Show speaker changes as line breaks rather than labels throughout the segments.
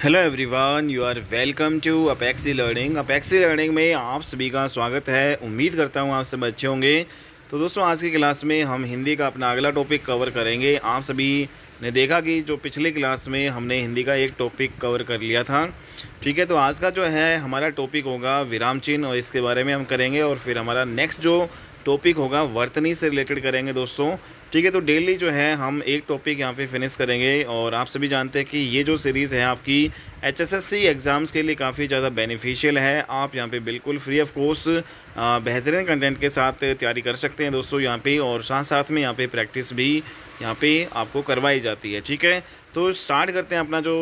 Hello everyone, you are welcome to Apexi learning. Apexi learning में आप सभी का स्वागत है। उम्मीद करता हूँ आप सब अच्छे होंगे। तो दोस्तों, आज की क्लास में हम हिंदी का अपना अगला टॉपिक कवर करेंगे। आप सभी ने देखा कि जो पिछली क्लास में हमने हिंदी का एक टॉपिक कवर कर लिया था, ठीक है। तो आज का जो है हमारा टॉपिक होगा विराम चिन्ह, और इसके बारे में हम करेंगे। और फिर हमारा नेक्स्ट जो टॉपिक होगा वर्तनी से रिलेटेड करेंगे दोस्तों, ठीक है। तो डेली जो है हम एक टॉपिक यहाँ पे फिनिश करेंगे। और आप सभी जानते हैं कि ये जो सीरीज़ है आपकी एचएसएससी एग्ज़ाम्स के लिए काफ़ी ज़्यादा बेनिफिशियल है। आप यहाँ पे बिल्कुल फ्री ऑफ कोर्स बेहतरीन कंटेंट के साथ तैयारी कर सकते हैं दोस्तों यहाँ पे, और साथ साथ में यहाँ पे प्रैक्टिस भी यहाँ पे आपको करवाई जाती है, ठीक है। तो स्टार्ट करते हैं अपना जो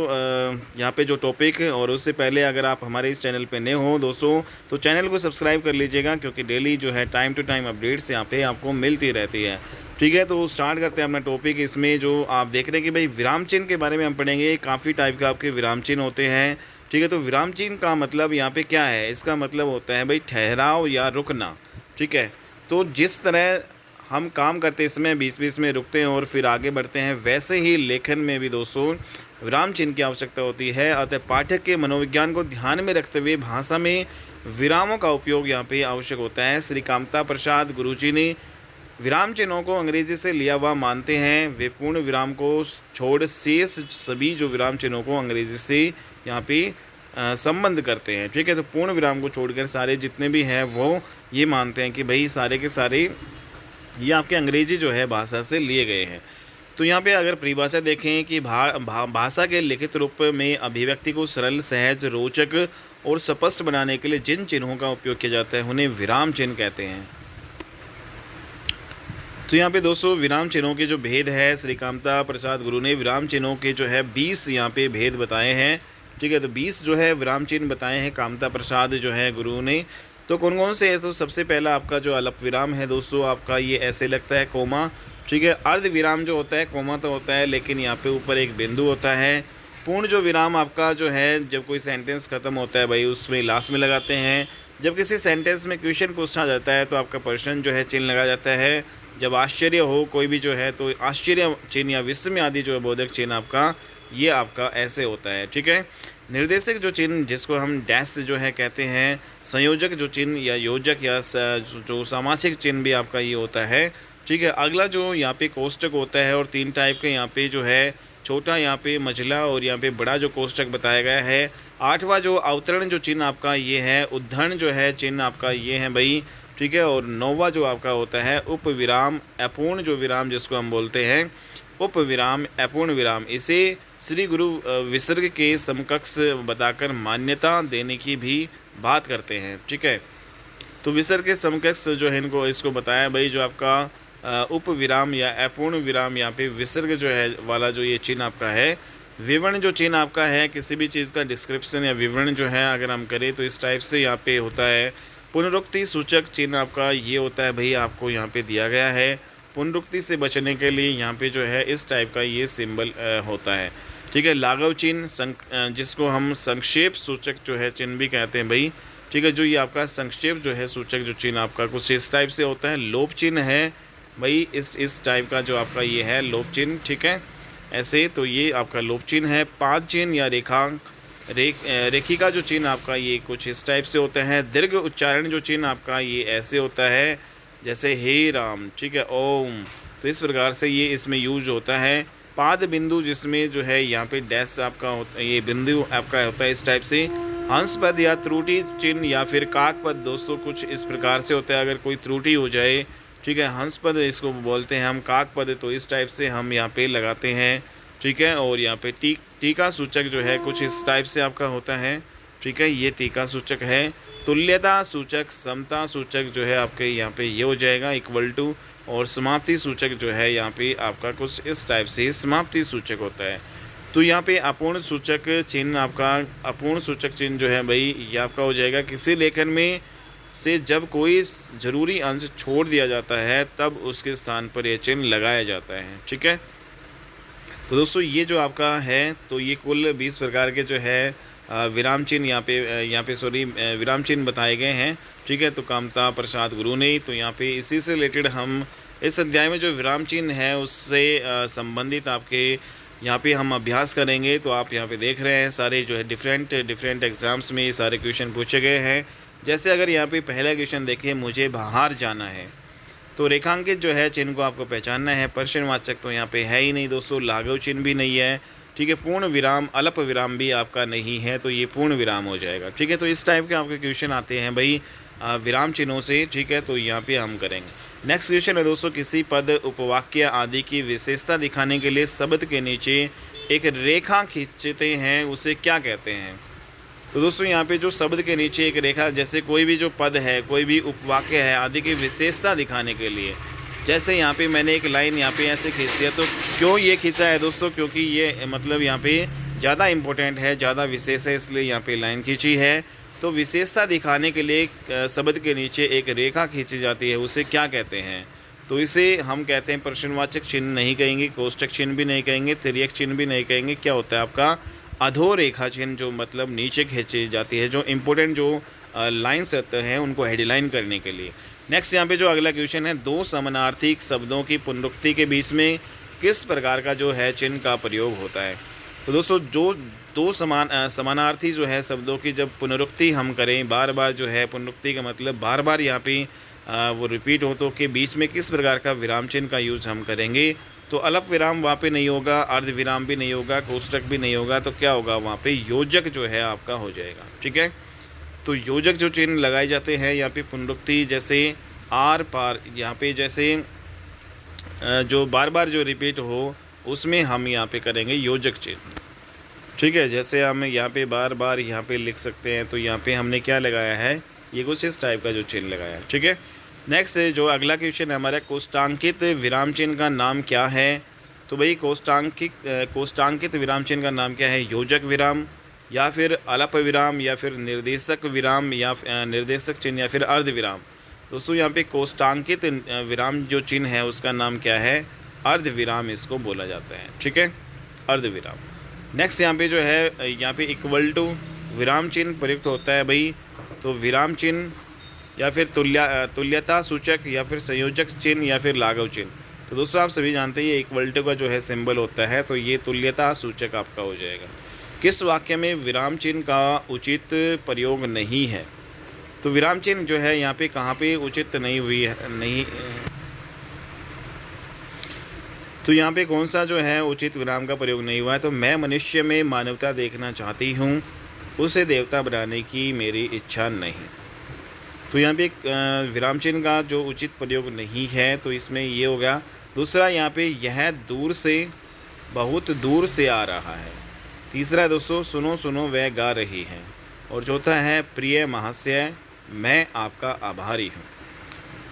यहाँ पे जो टॉपिक। और उससे पहले अगर आप हमारे इस चैनल पे नए हो दोस्तों, तो चैनल को सब्सक्राइब कर लीजिएगा, क्योंकि डेली जो है टाइम टू टाइम अपडेट्स यहाँ पे आपको मिलती रहती है, ठीक है। तो स्टार्ट करते हैं अपना टॉपिक। इसमें जो आप देख रहे हैं कि भाई विराम चिन्ह के बारे में हम पढ़ेंगे। काफ़ी टाइप के आपके विराम चिन्ह होते हैं, ठीक है। तो विराम चिन्ह का मतलब यहाँ पे क्या है? इसका मतलब होता है भाई ठहराव या रुकना, ठीक है। तो जिस तरह हम काम करते समय बीच बीच में रुकते हैं और फिर आगे बढ़ते हैं, वैसे ही लेखन में भी दोस्तों विराम चिन्ह की आवश्यकता होती है। अतः पाठक के मनोविज्ञान को ध्यान में रखते हुए भाषा में विरामों का उपयोग यहाँ पे आवश्यक होता है। श्री कामता प्रसाद गुरुजी ने विराम चिन्हों को अंग्रेजी से लिया हुआ मानते हैं। वे पूर्ण विराम को छोड़ शेष सभी जो विराम चिन्हों को अंग्रेजी से यहाँ पे संबंध करते हैं, ठीक है। तो पूर्ण विराम को छोड़कर सारे जितने भी हैं वो ये मानते हैं कि भाई सारे के सारे ये आपके अंग्रेजी जो है भाषा से लिए गए हैं। तो यहाँ पे अगर परिभाषा देखें कि भाषा के लिखित रूप में अभिव्यक्ति को सरल, सहज, रोचक और स्पष्ट बनाने के लिए जिन चिन्हों का उपयोग किया जाता है उन्हें विराम चिन्ह कहते हैं। तो यहाँ पे दोस्तों विराम चिन्हों के जो भेद है, श्री कामता प्रसाद गुरु ने विराम चिन्हों के जो है 20 यहाँ पे भेद बताए हैं, ठीक है। तो 20 जो है विराम चिन्ह बताए हैं कामता प्रसाद जो है गुरु ने। तो कौन कौन से है? तो सबसे पहला आपका जो अल्प विराम है दोस्तों, आपका ये ऐसे लगता है कोमा, ठीक है। अर्ध विराम जो होता है कोमा तो होता है, लेकिन यहाँ पे ऊपर एक बिंदु होता है। पूर्ण जो विराम आपका जो है जब कोई सेंटेंस ख़त्म होता है भाई उसमें लास्ट में लगाते हैं। जब किसी सेंटेंस में क्वेश्चन पूछा जाता है तो आपका प्रश्न जो है चिन्ह लगाया जाता है। जब आश्चर्य हो कोई भी जो है तो आश्चर्य चिन्ह या विस्मय आदि जो है बोधक चिन्ह आपका ये आपका ऐसे होता है, ठीक है। निर्देशक जो चिन्ह जिसको हम डैश जो है कहते हैं, संयोजक जो चिन्ह या योजक या जो सामासिक चिन्ह भी आपका ये होता है, ठीक है। अगला जो यहाँ पे कोष्टक होता है, और 3 टाइप के यहाँ पे जो है छोटा यहाँ पे मझला और यहाँ पे बड़ा जो कोष्टक बताया गया है। 8वां जो अवतरण जो चिन्ह आपका ये है, उद्धरण जो है चिन्ह आपका ये है भाई, ठीक है। और 9वां जो आपका होता है उप विराम, अपूर्ण जो विराम जिसको हम बोलते हैं उप विराम, अपूर्ण विराम। इसे श्री गुरु विसर्ग के समकक्ष बताकर मान्यता देने की भी बात करते हैं, ठीक है। तो विसर्ग के समकक्ष जो है इसको बताया भाई, जो आपका उप विराम या अपूर्ण विराम, यहाँ पे विसर्ग जो है वाला जो ये चिन्ह आपका है। विवरण जो चिन्ह आपका है, किसी भी चीज़ का डिस्क्रिप्शन या विवरण जो है अगर हम करें तो इस टाइप से यहाँ पे होता है। पुनरुक्ति सूचक चिन्ह आपका ये होता है भाई, आपको यहाँ पे दिया गया है। पुनरुक्ति से बचने के लिए यहाँ पे जो है इस टाइप का ये सिंबल होता है, ठीक है। लाघव चिन्ह जिसको हम संक्षेप सूचक जो है चिन्ह भी कहते हैं भाई, ठीक है। जो ये आपका संक्षेप जो है सूचक जो चिन्ह आपका कुछ इस टाइप से होता है। लोप चिन्ह है भाई, इस टाइप का जो आपका ये है लोप चिन्ह, ठीक है, ऐसे। तो ये आपका लोप चिन्ह है। पाद चिन्ह या रेखिका जो चिन्ह आपका ये कुछ इस टाइप से होता है। दीर्घ उच्चारण जो चिन्ह आपका ये ऐसे होता है, जैसे हे राम, ठीक है, ओम। तो इस प्रकार से ये इसमें यूज होता है। पाद बिंदु जिसमें जो है यहाँ पे डैश आपका होता है, ये बिंदु आपका होता है इस टाइप से। हंस पद या त्रुटि चिन्ह या फिर काक पद दोस्तों कुछ इस प्रकार से होता है। अगर कोई त्रुटि हो जाए, ठीक है, हंस पद इसको बोलते हैं हम, काक पद तो इस टाइप से हम यहाँ पे लगाते हैं, ठीक है। और यहाँ पे टीका सूचक जो है कुछ इस टाइप से आपका होता है, ठीक है, ये टीका सूचक है। तुल्यता सूचक, समता सूचक जो है आपके यहाँ पे ये हो जाएगा इक्वल टू। और समाप्ति सूचक जो है यहाँ पे आपका कुछ इस टाइप से समाप्ति सूचक होता है। तो यहाँ पे अपूर्ण सूचक चिन्ह आपका, अपूर्ण सूचक चिन्ह जो है भाई ये आपका हो जाएगा किसी लेखन में से जब कोई ज़रूरी अंश छोड़ दिया जाता है तब उसके स्थान पर यह चिन्ह लगाया जाता है, ठीक है। तो दोस्तों ये जो आपका है तो ये कुल 20 प्रकार के जो है विराम चिन्ह यहाँ पे विराम चिन्ह बताए गए हैं, ठीक है। तो कामता प्रसाद गुरु ने, तो यहाँ पे इसी से रिलेटेड हम इस अध्याय में जो विराम चिन्ह है उससे संबंधित आपके यहाँ पे हम अभ्यास करेंगे। तो आप यहाँ पे देख रहे हैं सारे जो है डिफरेंट एग्ज़ाम्स में ये सारे क्वेश्चन पूछे गए हैं। जैसे अगर यहाँ पे पहला क्वेश्चन देखिए, मुझे बाहर जाना है, तो रेखांकित जो है चिन्ह को आपको पहचानना है। प्रश्नवाचक तो यहाँ पे है ही नहीं दोस्तों, लाघव चिन्ह भी नहीं है, ठीक है। पूर्ण विराम, अल्प विराम भी आपका नहीं है, तो ये पूर्ण विराम हो जाएगा, ठीक है। तो इस टाइप के आपके क्वेश्चन आते हैं भाई विराम चिन्हों से, ठीक है। तो यहाँ पे हम करेंगे। नेक्स्ट क्वेश्चन है दोस्तों, किसी पद, उपवाक्य आदि की विशेषता दिखाने के लिए शब्द के नीचे एक रेखा खींचते हैं, उसे क्या कहते हैं। तो दोस्तों यहाँ पे जो शब्द के नीचे एक रेखा, जैसे कोई भी जो पद है, कोई भी उपवाक्य है आदि की विशेषता दिखाने के लिए, जैसे यहाँ पे मैंने एक लाइन यहाँ पे ऐसे खींच दिया, तो क्यों ये खींचा है दोस्तों, क्योंकि ये मतलब यहाँ पे ज़्यादा इम्पोर्टेंट है, ज़्यादा विशेष है, इसलिए यहाँ पे लाइन खींची है। तो विशेषता दिखाने के लिए शब्द के नीचे एक रेखा खींची जाती है, उसे क्या कहते हैं। तो इसे हम कहते हैं, प्रश्नवाचक चिन्ह नहीं कहेंगे, कोष्टक चिन्ह भी नहीं कहेंगे, तिर्यक चिन्ह भी नहीं कहेंगे, क्या होता है आपका अधोरेखा चिन्ह, जो मतलब नीचे खींची जाती है, जो इम्पोर्टेंट जो लाइन्स रहते हैं उनको हेडलाइन करने के लिए। नेक्स्ट यहाँ पे जो अगला क्वेश्चन है, दो समानार्थी शब्दों की पुनरुक्ति के बीच में किस प्रकार का जो है चिन्ह का प्रयोग होता है। तो दोस्तों जो दो समानार्थी जो है शब्दों की जब पुनरुक्ति हम करें, बार बार जो है पुनरुक्ति का मतलब बार बार यहाँ पे वो रिपीट हो, तो के बीच में किस प्रकार का विराम चिन्ह का यूज़ हम करेंगे। तो अल्प विराम वहाँ पे नहीं होगा, अर्ध विराम भी नहीं होगा, कोष्टक भी नहीं होगा, तो क्या होगा वहाँ पे योजक जो है आपका हो जाएगा, ठीक है। तो योजक जो चिन्ह लगाए जाते हैं यहाँ पे पुनरुक्ति, जैसे आर पार, यहाँ पे जैसे जो बार बार जो रिपीट हो उसमें हम यहाँ पे करेंगे योजक चिन्ह, ठीक है। जैसे हम यहाँ पे बार बार यहाँ पे लिख सकते हैं, तो यहाँ पे हमने क्या लगाया है, ये कुछ इस टाइप का जो चिन्ह लगाया है, ठीक है। नेक्स्ट जो अगला क्वेश्चन है हमारा, कोष्टांकित विराम चिन्ह का नाम क्या है। तो भाई कोष्टांकित विराम चिन्ह का नाम क्या है, योजक विराम, या फिर अल्प विराम, या फिर निर्देशक विराम, या निर्देशक चिन्ह, या फिर अर्ध विराम। दोस्तों यहाँ पे कोष्टांकित विराम जो चिन्ह है उसका नाम क्या है, अर्ध विराम इसको बोला जाता है, ठीक है, अर्ध विराम। नेक्स्ट यहाँ पे जो है, यहाँ पे इक्वल टू विराम चिन्ह प्रयुक्त होता है भाई। तो विराम चिन्ह या फिर तुल्यता सूचक, या फिर संयोजक चिन्ह, या फिर लाघव चिन्ह। तो दोस्तों आप सभी जानते हैं ये इक्वल टू का जो है सिंबल होता है, तो ये तुल्यता सूचक आपका हो जाएगा। किस वाक्य में विराम चिन्ह का उचित प्रयोग नहीं है। तो विराम चिन्ह जो है यहाँ पे कहाँ पे उचित नहीं हुई है, नहीं, तो यहाँ पे कौन सा जो है उचित विराम का प्रयोग नहीं हुआ है। तो मैं मनुष्य में मानवता देखना चाहती हूँ, उसे देवता बनाने की मेरी इच्छा नहीं। तो यहाँ पे विराम चिन्ह का जो उचित प्रयोग नहीं है, तो इसमें ये हो गया। दूसरा यहाँ पे यह दूर से, बहुत दूर से आ रहा है। तीसरा दोस्तों, सुनो सुनो वह गा रही है। और चौथा है, प्रिय महाशय मैं आपका आभारी हूँ।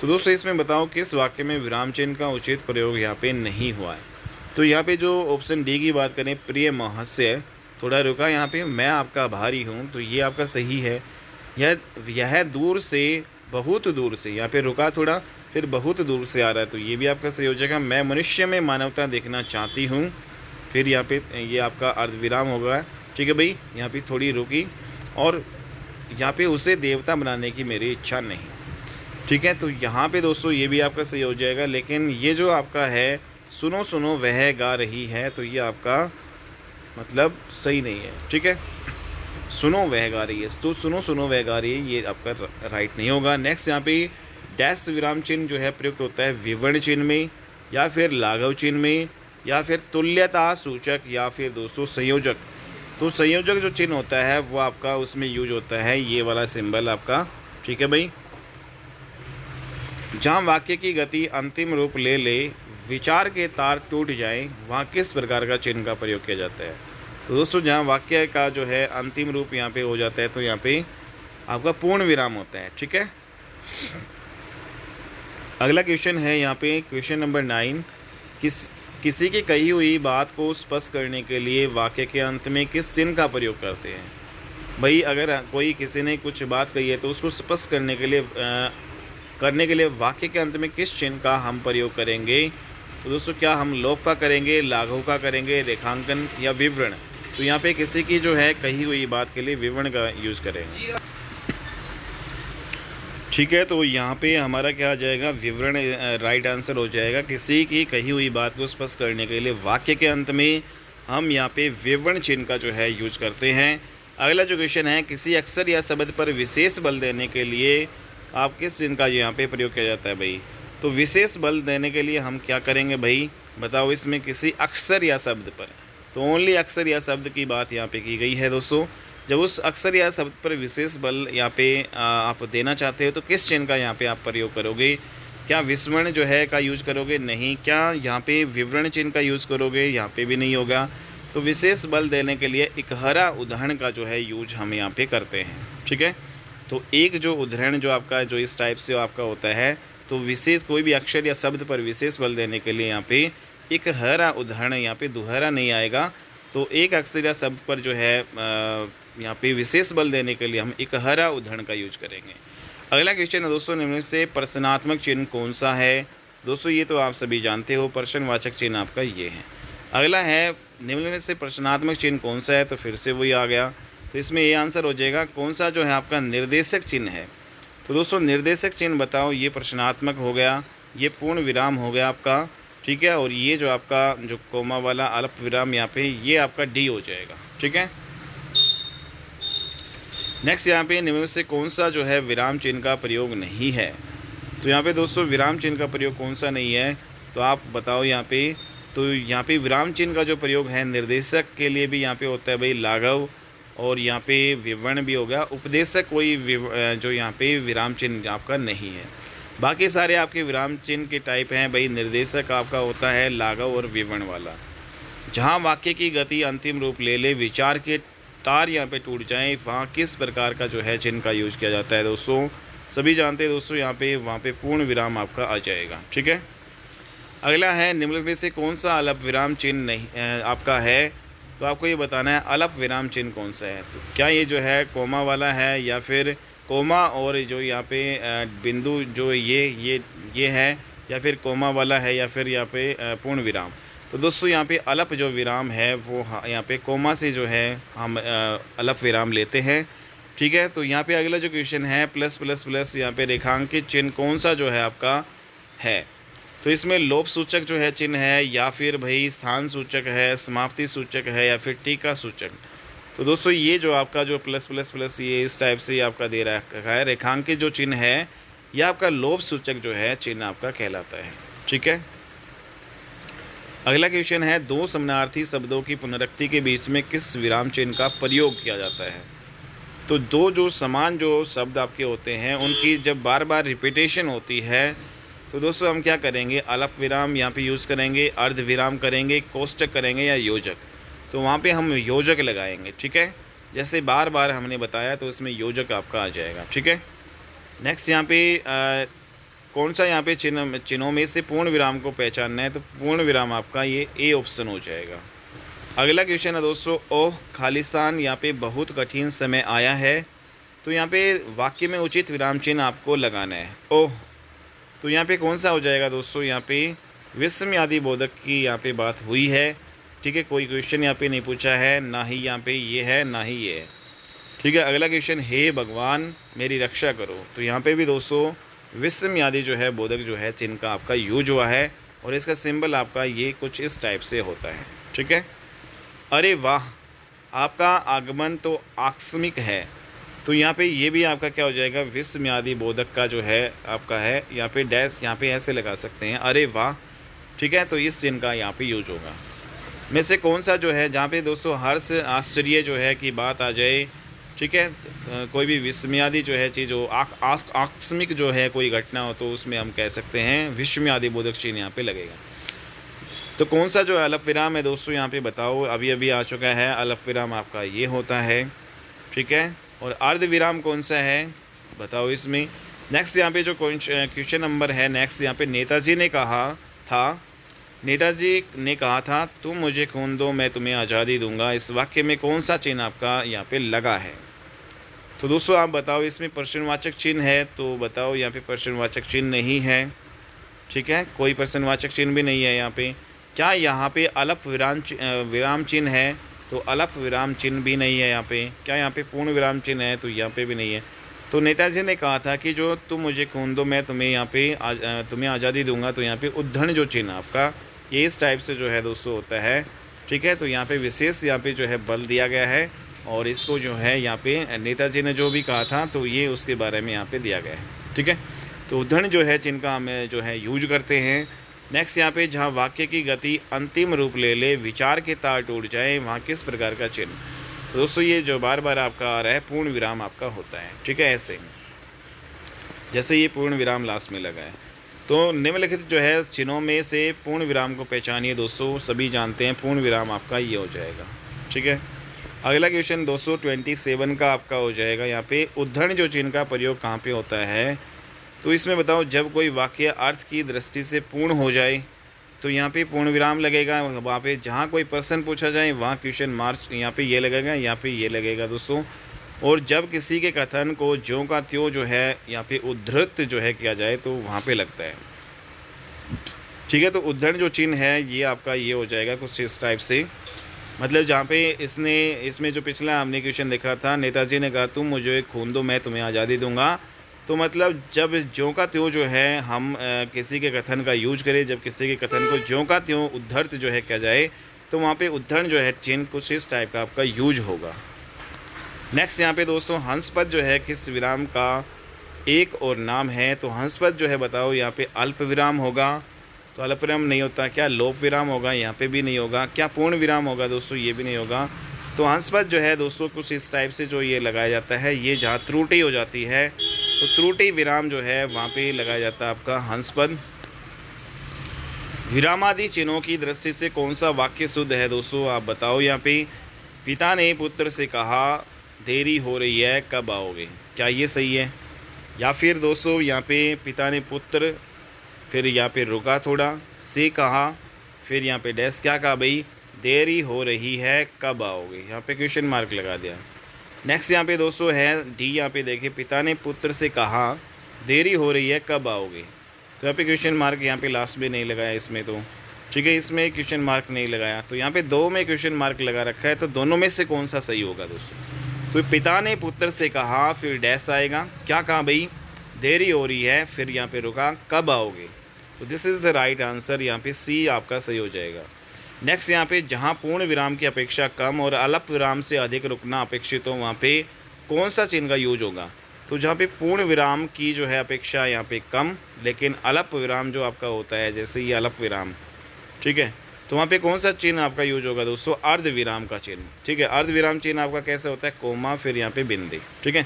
तो दोस्तों इसमें बताओ किस वाक्य में विराम चिन्ह का उचित प्रयोग यहाँ पे नहीं हुआ है। तो यहाँ पे जो ऑप्शन डी की बात करें, प्रिय महाशय, थोड़ा रुका यहाँ पे, मैं आपका आभारी हूँ, तो ये आपका सही है। यह दूर से, बहुत दूर से, यहाँ पे रुका थोड़ा, फिर बहुत दूर से आ रहा है, तो ये भी आपका सही हो जाएगा। मैं मनुष्य में मानवता देखना चाहती हूँ, फिर यहाँ पे ये आपका अर्धविराम होगा, ठीक है भाई। यहाँ पे थोड़ी रुकी, और यहाँ पे उसे देवता बनाने की मेरी इच्छा नहीं, ठीक है। तो यहाँ पे दोस्तों ये भी आपका सही हो जाएगा। लेकिन ये जो आपका है, सुनो सुनो वह गा रही है, तो ये आपका मतलब सही नहीं है, ठीक है। सुनो वह गा रही है, तो सुनो सुनो वह गा रही है, ये आपका राइट नहीं होगा। नेक्स्ट यहाँ पे डैश विराम चिन्ह जो है प्रयुक्त होता है विवर्ण चिन्ह में, या फिर लाघव चिन्ह में, या फिर तुल्यता सूचक, या फिर दोस्तों संयोजक। तो संयोजक जो चिन्ह होता है वो आपका उसमें यूज होता है ये वाला सिंबल आपका, ठीक है भाई। जहाँ वाक्य की गति अंतिम रूप ले ले, विचार के तार टूट जाएं, वहाँ किस प्रकार का चिन्ह का प्रयोग किया जाता है। तो दोस्तों जहाँ वाक्य का जो है अंतिम रूप यहाँ पे हो जाता है, तो यहाँ पे आपका पूर्ण विराम होता है, ठीक है। अगला क्वेश्चन है यहाँ पे क्वेश्चन नंबर 9, किसी की कही हुई बात को स्पष्ट करने के लिए वाक्य के अंत में किस चिन्ह का प्रयोग करते हैं। भाई अगर कोई किसी ने कुछ बात कही है, तो उसको स्पष्ट करने के लिए वाक्य के अंत में किस चिन्ह का हम प्रयोग करेंगे। तो दोस्तों क्या हम लोप का करेंगे, लाघव का करेंगे, रेखांकन, या विवरण। तो यहाँ पे किसी की जो है कही हुई बात के लिए विवरण का यूज़ करेंगे, ठीक है। तो यहाँ पे हमारा क्या आ जाएगा, विवरण राइट आंसर हो जाएगा। किसी की कही हुई बात को स्पष्ट करने के लिए वाक्य के अंत में हम यहाँ पे विवरण चिन्ह का जो है यूज करते हैं। अगला जो क्वेश्चन है, किसी अक्षर या शब्द पर विशेष बल देने के लिए आप किस चिन्ह का यहाँ पे प्रयोग किया जाता है भाई? तो विशेष बल देने के लिए हम क्या करेंगे भाई, बताओ। इसमें किसी अक्षर या शब्द पर, तो ओनली अक्षर या शब्द की बात यहाँ पे की गई है दोस्तों। जब उस अक्षर या शब्द पर विशेष बल यहाँ पे आप देना चाहते हो तो किस चिन्ह का यहाँ पे आप प्रयोग करोगे? क्या विस्मरण जो है का यूज करोगे? नहीं। क्या यहाँ पे विवरण चिन्ह का यूज़ करोगे? यहाँ पे भी नहीं होगा। तो विशेष बल देने के लिए इकहरा उदाहरण का जो है यूज हम यहाँ पे करते हैं, ठीक है। तो एक जो उदाहरण जो आपका जो इस टाइप से आपका होता है, तो विशेष कोई भी अक्षर या शब्द पर विशेष बल देने के लिए यहाँ पे इकहरा उदाहरण, यहाँ पे दोहरा नहीं आएगा। तो एक अक्षर या शब्द पर जो है यहाँ पे विशेष बल देने के लिए हम इकहरा उदाहरण का यूज करेंगे। अगला क्वेश्चन है दोस्तों, निम्न में से प्रश्नात्मक चिन्ह कौन सा है? दोस्तों ये तो आप सभी जानते हो, प्रश्नवाचक चिन्ह आपका ये है। अगला है, निम्न में से प्रश्नात्मक चिन्ह कौन सा है? तो फिर से वही आ गया। तो इसमें ये आंसर हो जाएगा कौन सा जो है आपका निर्देशक चिन्ह है। तो दोस्तों निर्देशक चिन्ह बताओ, ये प्रश्नात्मक हो गया, ये पूर्ण विराम हो गया आपका, ठीक है। और ये जो आपका जो कोमा वाला अल्प विराम यहाँ पे, ये आपका डी हो जाएगा, ठीक है। नेक्स्ट यहाँ पे निम्न में से कौन सा जो है विराम चिन्ह का प्रयोग नहीं है? तो यहाँ पे दोस्तों विराम चिन्ह का प्रयोग कौन सा नहीं है, तो आप बताओ यहाँ पे। तो यहाँ पे विराम चिन्ह का जो प्रयोग है निर्देशक के लिए भी यहाँ पे होता है भाई लाघव, और यहाँ पे विवरण भी हो गया। उपदेशक कोई जो यहाँ पे विराम चिन्ह आपका नहीं है। बाकी सारे आपके विराम चिन्ह के टाइप हैं भाई। निर्देशक आपका होता है लाघव और विवरण वाला। जहाँ वाक्य की गति अंतिम रूप ले ले, विचार के तार यहाँ पे टूट जाएं, वहाँ किस प्रकार का जो है चिन्ह का यूज किया जाता है दोस्तों? सभी जानते हैं दोस्तों, यहाँ पे वहाँ पे पूर्ण विराम आपका आ जाएगा, ठीक है। अगला है, निम्न में से कौन सा अल्प विराम चिन्ह नहीं आपका है? तो आपको ये बताना है अल्प विराम चिन्ह कौन सा है। तो क्या ये जो है कोमा वाला है, या फिर कोमा और जो यहाँ पे बिंदु जो ये है, या फिर कोमा वाला है, या फिर यहाँ पे पूर्ण विराम? तो दोस्तों यहाँ पे अल्प जो विराम है वो यहाँ पे कोमा से जो है हम अल्प विराम लेते हैं, ठीक है। तो यहाँ पे अगला जो क्वेश्चन है, प्लस प्लस प्लस यहाँ पे रेखांकित चिन्ह कौन सा जो है आपका है? तो इसमें लोप सूचक जो है चिन्ह है, या फिर भाई स्थान सूचक है, समाप्ति सूचक है, या फिर टीका सूचक? तो दोस्तों ये जो आपका जो प्लस प्लस प्लस ये इस टाइप से आपका दे रखा है, रेखांकित जो चिन्ह है यह आपका लोप सूचक जो है चिन्ह आपका कहलाता है, ठीक है। अगला क्वेश्चन है, दो समानार्थी शब्दों की पुनरुक्ति के बीच में किस विराम चिन्ह का प्रयोग किया जाता है? तो दो जो समान जो शब्द आपके होते हैं उनकी जब बार बार रिपीटेशन होती है तो दोस्तों हम क्या करेंगे? अल्प विराम यहाँ पे यूज़ करेंगे, अर्ध विराम करेंगे, कोष्टक करेंगे, या योजक? तो वहाँ पे हम योजक लगाएंगे, ठीक है। जैसे बार बार हमने बताया तो इसमें योजक आपका आ जाएगा, ठीक है। नेक्स्ट यहाँ पे कौन सा यहाँ पे चिन्हों में से पूर्ण विराम को पहचानना है? तो पूर्ण विराम आपका ये ए ऑप्शन हो जाएगा। अगला क्वेश्चन है दोस्तों, ओह खालिस्तान यहाँ पे बहुत कठिन समय आया है। तो यहाँ पे वाक्य में उचित विराम चिन्ह आपको लगाना है, ओह। तो यहाँ पे कौन सा हो जाएगा दोस्तों? यहाँ पे विस्मयादि बोधक की यहाँ पे बात हुई है, ठीक है। कोई क्वेश्चन यहाँ पे नहीं पूछा है, ना ही यहाँ पे ये है ना ही ये है, ठीक है। अगला क्वेश्चन, हे भगवान मेरी रक्षा करो। तो यहाँ पे भी दोस्तों विस्मयादि जो है बोधक जो है चिन्ह का आपका यूज हुआ है, और इसका सिंबल आपका ये कुछ इस टाइप से होता है, ठीक है। अरे वाह आपका आगमन तो आकस्मिक है। तो यहाँ पे ये भी आपका क्या हो जाएगा? विस्मयादि बोधक का जो है आपका है, यहाँ पे डैश यहाँ पे ऐसे लगा सकते हैं, अरे वाह, ठीक है। तो इस चिन्ह का यहाँ पे यूज होगा। में से कौन सा जो है जहाँ पे दोस्तों हर्ष आश्चर्य जो है कि बात आ जाए, ठीक है। कोई भी विस्मयादि जो है चीज़ हो, आकस्मिक जो है कोई घटना हो, तो उसमें हम कह सकते हैं विस्मयादि बोधक चिन्ह यहाँ पे लगेगा। तो कौन सा जो अल्प विराम है दोस्तों यहाँ पे बताओ? अभी अभी आ चुका है, अल्प विराम आपका ये होता है, ठीक है। और अर्ध विराम कौन सा है बताओ इसमें? नेक्स्ट यहाँ पे जो क्वेश्चन नंबर है, नेक्स्ट यहाँ पे नेताजी ने कहा था तुम मुझे खून दो मैं तुम्हें आज़ादी दूंगा। इस वाक्य में कौन सा चिन्ह आपका यहाँ पे लगा है? तो दोस्तों आप बताओ, इसमें प्रश्नवाचक चिन्ह है, तो बताओ यहाँ पे प्रश्नवाचक चिन्ह नहीं है, ठीक है। कोई प्रश्नवाचक चिन्ह भी नहीं है यहाँ पे। क्या यहाँ पे अल्प विराम चिन्ह है? तो अल्प विराम चिन्ह भी नहीं है यहाँ पे। क्या यहाँ पे पूर्ण विराम चिन्ह है? तो यहाँ पे भी नहीं है। तो नेताजी ने कहा था कि जो तुम मुझे खून दो मैं तुम्हें यहाँ पे तुम्हें आज़ादी दूंगा। तो यहाँ पे उद्धरण जो चिन्ह आपका ये इस टाइप से जो है दोस्तों होता है, ठीक है। तो यहाँ पे विशेष यहाँ पे जो है बल दिया गया है और इसको जो है यहाँ पे नेताजी ने जो भी कहा था तो ये उसके बारे में यहाँ पे दिया गया है, ठीक है। तो उद्धरण जो है चिन्ह का हम जो है यूज करते हैं। नेक्स्ट यहाँ पे जहाँ वाक्य की गति अंतिम रूप ले ले, विचार के तार टूट जाए, वहाँ किस प्रकार का चिन्ह। तो दोस्तों ये जो बार बार आपका आ रहा है पूर्ण विराम आपका होता है, ठीक है। ऐसे जैसे ये पूर्ण विराम लास्ट में लगा है। तो निम्नलिखित जो है चिन्हों में से पूर्ण विराम को पहचानिए। दोस्तों सभी जानते हैं पूर्ण विराम आपका ये हो जाएगा, ठीक है। अगला क्वेश्चन 227 का आपका हो जाएगा। यहाँ पे उद्धरण जो चिन्ह का प्रयोग कहाँ पे होता है, तो इसमें बताओ जब कोई वाक्य अर्थ की दृष्टि से पूर्ण हो जाए तो यहाँ पे पूर्ण विराम लगेगा। वहाँ पे जहाँ कोई प्रश्न पूछा जाए वहाँ क्वेश्चन मार्क यहाँ पे ये लगेगा, यहाँ पे ये लगेगा दोस्तों। और जब किसी के कथन को ज्यों का त्यों जो है यहाँ पे उद्धृत जो है किया जाए तो वहाँ पे लगता है, ठीक है। तो उद्धरण जो चिन्ह है ये आपका ये हो जाएगा कुछ इस टाइप से। मतलब जहाँ पे इसमें जो पिछला हमने क्वेश्चन देखा था, नेताजी ने कहा तुम मुझे खून दो मैं तुम्हें आज़ादी दूंगा। तो मतलब जब ज्यों का त्यों जो है हम किसी के कथन का यूज करें, जब किसी के कथन को ज्यों का त्यों उद्धृत जो है किया जाए तो वहाँ पे उद्धरण जो है चिन्ह कुछ इस टाइप का आपका यूज होगा। नेक्स्ट यहाँ पे दोस्तों हंसपद जो है किस विराम का एक और नाम है। तो हंसपद जो है बताओ यहाँ पे अल्प विराम होगा, तो अल्प विराम नहीं होता। क्या लोप विराम होगा, यहाँ पे भी नहीं होगा। क्या पूर्ण विराम होगा दोस्तों, ये भी नहीं होगा। तो हंसपद जो है दोस्तों कुछ इस टाइप से जो ये लगाया जाता है, ये जहाँ त्रुटि हो जाती है तो त्रुटि विराम जो है वहाँ पे लगाया जाता है आपका हंसपद। विरामादि चिन्हों की दृष्टि से कौन सा वाक्य शुद्ध है दोस्तों, आप बताओ। यहाँ पे पिता ने पुत्र से कहा देरी हो रही है कब आओगे, क्या ये सही है। या फिर दोस्तों यहाँ पे पिता ने पुत्र, फिर यहाँ पे रुका थोड़ा, से कहा, फिर यहाँ पे डैश क्या कहा भाई, देरी हो रही है कब आओगे, यहाँ पे क्वेश्चन मार्क लगा दिया। नेक्स्ट यहाँ पे दोस्तों है डी। यहाँ पे देखिए पिता ने पुत्र से कहा देरी हो रही है कब आओगे, तो यहाँ पे क्वेश्चन मार्क यहाँ पे लास्ट में नहीं लगाया इसमें, तो ठीक है इसमें क्वेश्चन मार्क नहीं लगाया। तो यहाँ पे दो में क्वेश्चन मार्क लगा रखा है, तो दोनों में से कौन सा सही होगा दोस्तों। तो पिता ने पुत्र से कहा, फिर डैश आएगा, क्या कहा भाई, देरी हो रही है, फिर यहाँ पे रुका कब आओगे। तो this is the right answer, यहाँ पे सी आपका सही हो जाएगा। नेक्स्ट यहाँ पे जहाँ पूर्ण विराम की अपेक्षा कम और अल्प विराम से अधिक रुकना अपेक्षित हो वहाँ पे कौन सा चिन्ह का यूज होगा। तो जहाँ पे पूर्ण विराम की जो है अपेक्षा यहाँ पे कम, लेकिन अल्प विराम जो आपका होता है जैसे ये अल्प विराम, ठीक है, तो वहाँ पे कौन सा चिन्ह आपका यूज होगा दोस्तों, अर्ध विराम का चिन्ह, ठीक है। अर्ध विराम चिन्ह आपका कैसे होता है, कोमा फिर यहाँ पे बिंदी, ठीक है।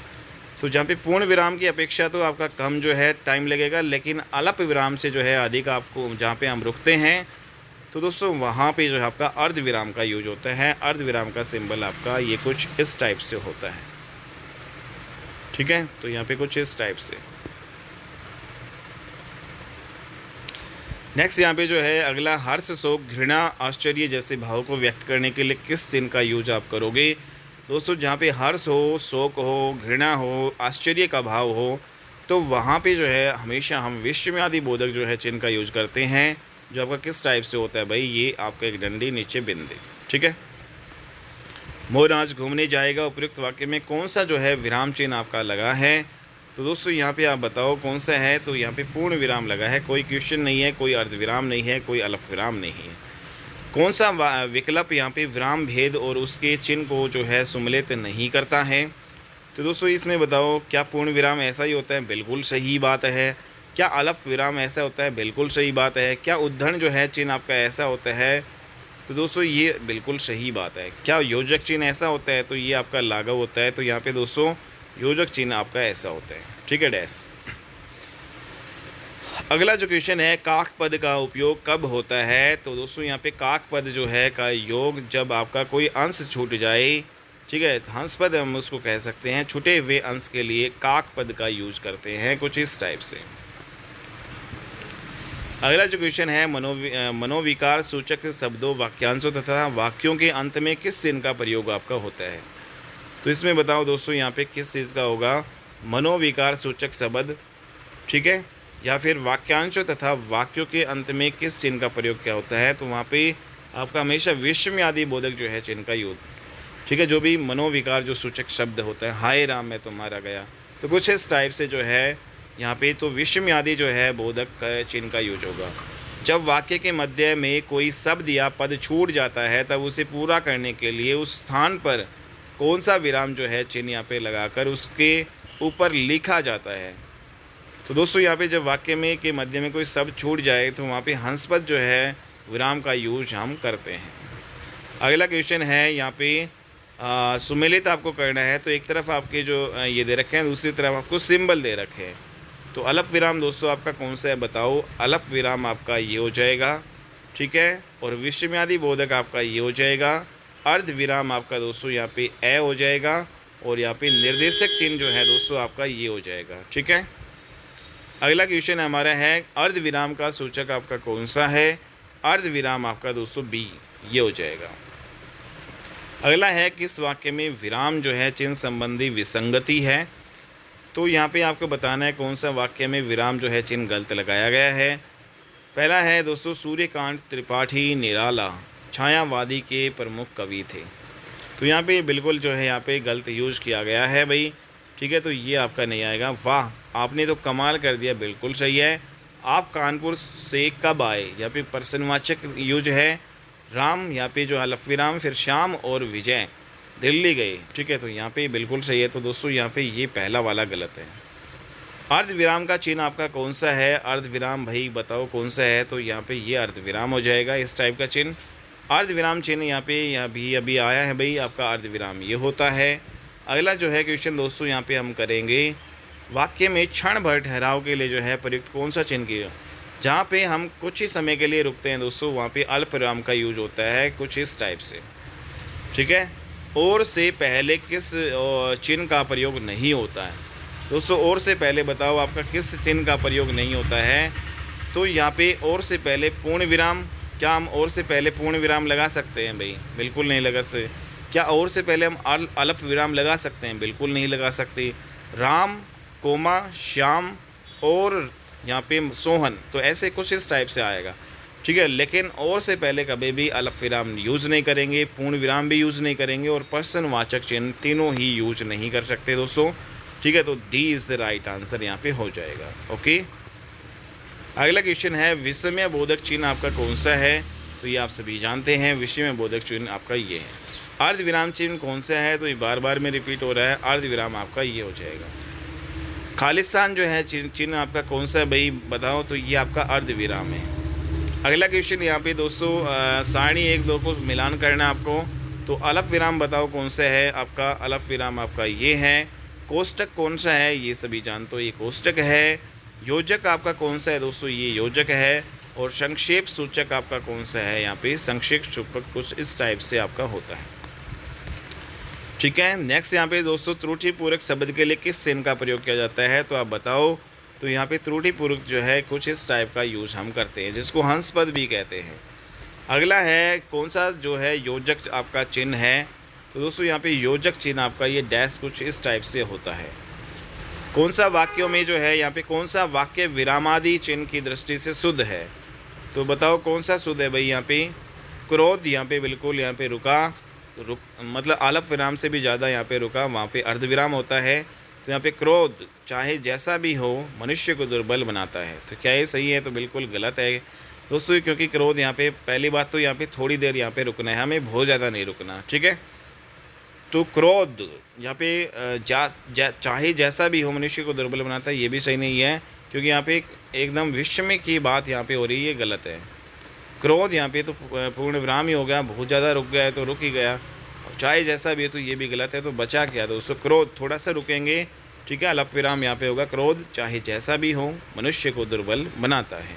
तो जहाँ पे पूर्ण विराम की अपेक्षा तो आपका कम जो है टाइम लगेगा, लेकिन अल्प विराम से जो है अधिक आपको जहाँ पे हम रुकते हैं तो दोस्तों वहाँ पे जो है आपका अर्ध विराम का यूज होता है। अर्ध विराम का सिंबल आपका ये कुछ इस टाइप से होता है, ठीक है। तो यहाँ पे कुछ इस टाइप से। नेक्स्ट यहाँ पे जो है अगला हर्ष, शोक, घृणा, आश्चर्य जैसे भाव को व्यक्त करने के लिए किस चिन्ह का यूज आप करोगे। दोस्तों जहाँ पे हर्ष हो, शोक हो, घृणा हो, आश्चर्य का भाव हो तो वहाँ पे जो है हमेशा हम विस्मयादि बोधक जो है चिन्ह का यूज करते हैं, जो आपका किस टाइप से होता है भाई, ये आपका एक डंडी नीचे बिंदी, ठीक है। मोर आज घूमने जाएगा उपयुक्त वाक्य में कौन सा जो है विराम चिन्ह आपका लगा है। तो दोस्तों यहाँ पे आप बताओ कौन सा है। तो यहाँ पे पूर्ण विराम लगा है, कोई क्वेश्चन नहीं है, कोई अर्ध विराम नहीं है, कोई अल्प विराम नहीं है। कौन सा विकल्प यहाँ पे विराम भेद और उसके चिन्ह को जो है सम्मिलित नहीं करता है। तो दोस्तों इसमें बताओ क्या पूर्ण विराम ऐसा ही होता है, बिल्कुल सही बात है। क्या अल्प विराम ऐसा होता है, बिल्कुल सही बात है। क्या उद्धरण जो है चिन्ह आपका ऐसा होता है, तो दोस्तों ये बिल्कुल सही बात है। क्या योजक चिन्ह ऐसा होता है, तो ये आपका लाघव होता है। तो यहाँ पे दोस्तों योजक चिन्ह आपका ऐसा होता है, ठीक है, डैश। अगला जो क्वेश्चन है काक पद का उपयोग कब होता है। तो दोस्तों यहाँ पे काक पद जो है का योग जब आपका कोई अंश छूट जाए, ठीक है, हंस पद हम उसको कह सकते हैं, छूटे हुए अंश के लिए काक पद का यूज करते हैं कुछ इस टाइप से। अगला जो क्वेश्चन है मनोविकार सूचक शब्दों, वाक्यांशों तथा वाक्यों के अंत में किस चिन्ह का प्रयोग आपका होता है। तो इसमें बताओ दोस्तों यहाँ पे किस चीज़ का होगा, मनोविकार सूचक शब्द, ठीक है, या फिर वाक्यांशों तथा वाक्यों के अंत में किस चिन्ह का प्रयोग क्या होता है। तो वहाँ पे आपका हमेशा विस्मयादि बोधक जो है चिन्ह का यूज, ठीक है, जो भी मनोविकार जो सूचक शब्द होता है, हाय राम मैं तो मारा गया, तो कुछ इस टाइप से जो है यहाँ पे तो विस्मयादि जो है बोधक का चिन्ह का यूज होगा। जब वाक्य के मध्य में कोई शब्द या पद छूट जाता है तब उसे पूरा करने के लिए उस स्थान पर कौन सा विराम जो है चिन्ह यहाँ पे लगाकर उसके ऊपर लिखा जाता है। तो दोस्तों यहाँ पे जब वाक्य में के मध्य में कोई शब्द छूट जाए तो वहाँ पे हंस पद जो है विराम का यूज हम करते हैं। अगला क्वेश्चन है यहाँ पे सुमेलित आपको करना है। तो एक तरफ आपके जो ये दे रखे हैं, दूसरी तरफ आपको सिंबल दे रखे हैं। तो अलफ विराम दोस्तों आपका कौन सा है बताओ। अलफ विराम आपका ये हो जाएगा, ठीक है। और विस्मयादि बोधक आपका ये हो जाएगा। अर्ध विराम आपका दोस्तों यहाँ पे ए हो जाएगा। और यहाँ पे निर्देशक चिन्ह जो है दोस्तों आपका ये हो जाएगा, ठीक है। अगला क्वेश्चन हमारा है अर्ध विराम का सूचक आपका कौन सा है। अर्ध विराम आपका दोस्तों बी ये हो जाएगा। अगला है किस वाक्य में विराम जो है चिन्ह संबंधी विसंगति है। तो यहाँ पे आपको बताना है कौन सा वाक्य में विराम जो है चिन्ह गलत लगाया गया है। पहला है दोस्तों सूर्यकांत त्रिपाठी निराला छायावादी के प्रमुख कवि थे। तो यहाँ पे बिल्कुल जो है यहाँ पे गलत यूज किया गया है भाई, ठीक है। तो ये आपका नहीं आएगा। वाह, आपने तो कमाल कर दिया, बिल्कुल सही है। आप कानपुर से कब आए, यहाँ पे प्रश्नवाचक यूज है। राम यहाँ पे जो अलफ विराम, फिर श्याम और विजय दिल्ली गए, ठीक है। तो यहाँ पे बिल्कुल सही है। तो दोस्तों यहाँ पे ये पहला वाला गलत है। अर्ध विराम का चिन्ह आपका कौन सा है। अर्ध विराम भाई बताओ कौन सा है। तो यहाँ पे ये अर्ध विराम हो जाएगा, इस टाइप का चिन्ह। अर्ध विराम चिन्ह यहाँ पे अभी आया है भाई, आपका अर्ध विराम ये होता है। अगला जो है क्वेश्चन दोस्तों यहाँ पे हम करेंगे वाक्य में क्षण भर ठहराव के लिए जो है प्रयुक्त कौन सा चिन्ह किया। जहाँ पे हम कुछ ही समय के लिए रुकते हैं दोस्तों, वहाँ पे अल्प विराम का यूज होता है कुछ इस टाइप से, ठीक है। और से पहले किस चिन्ह का प्रयोग नहीं होता है दोस्तों। और से पहले बताओ आपका किस चिन्ह का प्रयोग नहीं होता है। तो यहाँ पे और से पहले पूर्ण विराम, क्या हम और से पहले पूर्ण विराम लगा सकते हैं भाई, बिल्कुल नहीं लगा सकते। क्या और से पहले हम अल्प विराम लगा सकते हैं, बिल्कुल नहीं लगा सकते। राम कोमा श्याम और यहाँ पे सोहन, तो ऐसे कुछ इस टाइप से आएगा, ठीक है। लेकिन और से पहले कभी भी अल्प विराम यूज़ नहीं करेंगे, पूर्ण विराम भी यूज़ नहीं करेंगे और प्रश्नवाचक चिन्ह तीनों ही यूज नहीं कर सकते दोस्तों, ठीक है। तो D is the right answer यहाँ पे हो जाएगा, ओके। अगला क्वेश्चन है विस्मय बोधक चिन्ह आपका कौन सा है। तो ये आप सभी जानते हैं, विस्मय बोधक चिन्ह आपका ये है। अर्ध विराम चिन्ह कौन सा है। तो ये बार बार में रिपीट हो रहा है, अर्ध विराम आपका ये हो जाएगा। खालिस्तान जो है चिन्ह आपका कौन सा है भाई बताओ। तो ये आपका अर्ध विराम है। अगला क्वेश्चन यहाँ पे दोस्तों सारणी 1-2 को मिलान करना है आपको। तो अलफ विराम बताओ कौन सा है आपका। अलफ विराम आपका ये है। कोष्टक कौन सा है, ये सभी जानते हो, ये कोष्टक है। योजक आपका कौन सा है दोस्तों, ये योजक है। और संक्षेप सूचक आपका कौन सा है, यहाँ पे संक्षेप सूचक कुछ इस टाइप से आपका होता है, ठीक है। नेक्स्ट यहाँ पे दोस्तों त्रुटिपूर्वक शब्द के लिए किस चिन्ह का प्रयोग किया जाता है। तो आप बताओ। तो यहाँ पे त्रुटिपूर्वक जो है कुछ इस टाइप का यूज हम करते हैं, जिसको हंस पद भी कहते हैं। अगला है कौन सा जो है योजक आपका चिन्ह है। तो दोस्तों यहाँ पे योजक चिन्ह आपका ये डैश कुछ इस टाइप से होता है। कौन सा वाक्यों में जो है यहाँ पे कौन सा वाक्य विरामादि चिन्ह की दृष्टि से शुद्ध है। तो बताओ कौन सा शुद्ध है भाई। यहाँ पे क्रोध, यहाँ पे बिल्कुल यहाँ पे रुका, मतलब आलफ विराम से भी ज़्यादा यहाँ पे रुका, वहाँ पे अर्धविराम होता है। तो यहाँ पे क्रोध चाहे जैसा भी हो मनुष्य को दुर्बल बनाता है। तो क्या ये सही है। तो बिल्कुल गलत है दोस्तों, क्योंकि क्रोध यहाँ पे पहली बात तो यहाँ पे थोड़ी देर यहाँ पे रुकना है, हमें बहुत ज़्यादा नहीं रुकना, ठीक है। तो क्रोध यहाँ पे चाहे जैसा भी हो मनुष्य को दुर्बल बनाता है, ये भी सही नहीं है, क्योंकि यहाँ पे एकदम विषम की बात यहाँ पे हो रही है, ये गलत है। क्रोध यहाँ पे तो पूर्ण विराम ही हो गया, बहुत ज़्यादा रुक गया है तो रुक ही गया। चाहे जैसा भी है तो ये भी गलत है, तो बचा क्या दोस्तों। क्रोध थोड़ा सा रुकेंगे, ठीक है। अल्प विराम यहाँ पे होगा। क्रोध चाहे जैसा भी हो मनुष्य को दुर्बल बनाता है।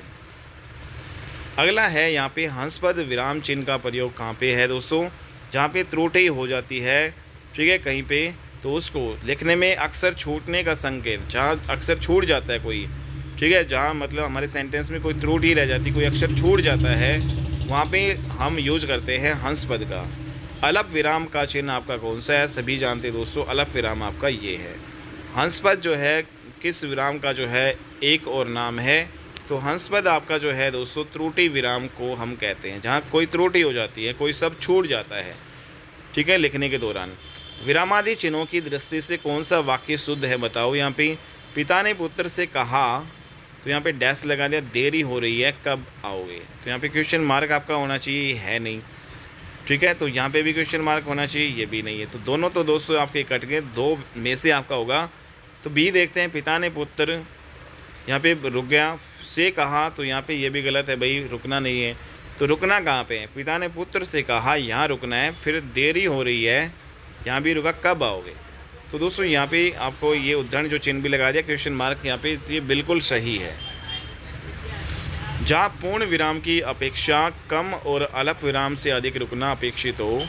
अगला है यहाँ पे हंसपद विराम चिन्ह का प्रयोग कहाँ पे है दोस्तों। जहाँ पे त्रुटि हो जाती है, ठीक है, कहीं पे, तो उसको लिखने में अक्सर छूटने का संकेत, जहाँ अक्सर छूट जाता है कोई, ठीक है, जहाँ मतलब हमारे सेंटेंस में कोई त्रुटि रह जाती, कोई अक्षर छूट जाता है, वहाँ पे हम यूज करते हैं हंस पद का। अल्प विराम का चिन्ह आपका कौन सा है, सभी जानते हैं दोस्तों, अल्प विराम आपका ये है। हंस पद जो है किस विराम का जो है एक और नाम है। तो हंस पद आपका जो है दोस्तों त्रुटि विराम को हम कहते हैं, जहाँ कोई त्रुटि हो जाती है, कोई सब छूट जाता है, ठीक है, लिखने के दौरान। विरामादि चिन्हों की दृष्टि से कौन सा वाक्य शुद्ध है बताओ। यहाँ पे पिता ने पुत्र से कहा तो यहाँ पे डैश लगा दिया, देरी हो रही है कब आओगे। तो यहाँ पे क्वेश्चन मार्क आपका होना चाहिए, है नहीं, ठीक है। तो यहाँ पे भी क्वेश्चन मार्क होना चाहिए, ये भी नहीं है। तो दोनों तो दोस्तों आपके कट गए, दो में से आपका होगा। तो बी देखते हैं, पिता ने पुत्र, यहाँ पे रुक गया, से कहा, तो यहाँ पे ये भी गलत है भाई, रुकना नहीं है। तो रुकना कहाँ पे है, पिता ने पुत्र से कहा, यहाँ रुकना है। फिर देरी हो रही है, यहाँ भी रुका, कब आओगे। तो दोस्तों यहाँ पे आपको ये उद्धरण जो चिन्ह भी लगा दिया, क्वेश्चन मार्क यहाँ पे, तो ये बिल्कुल सही है। जहाँ पूर्ण विराम की अपेक्षा कम और अल्प विराम से अधिक रुकना अपेक्षित हो,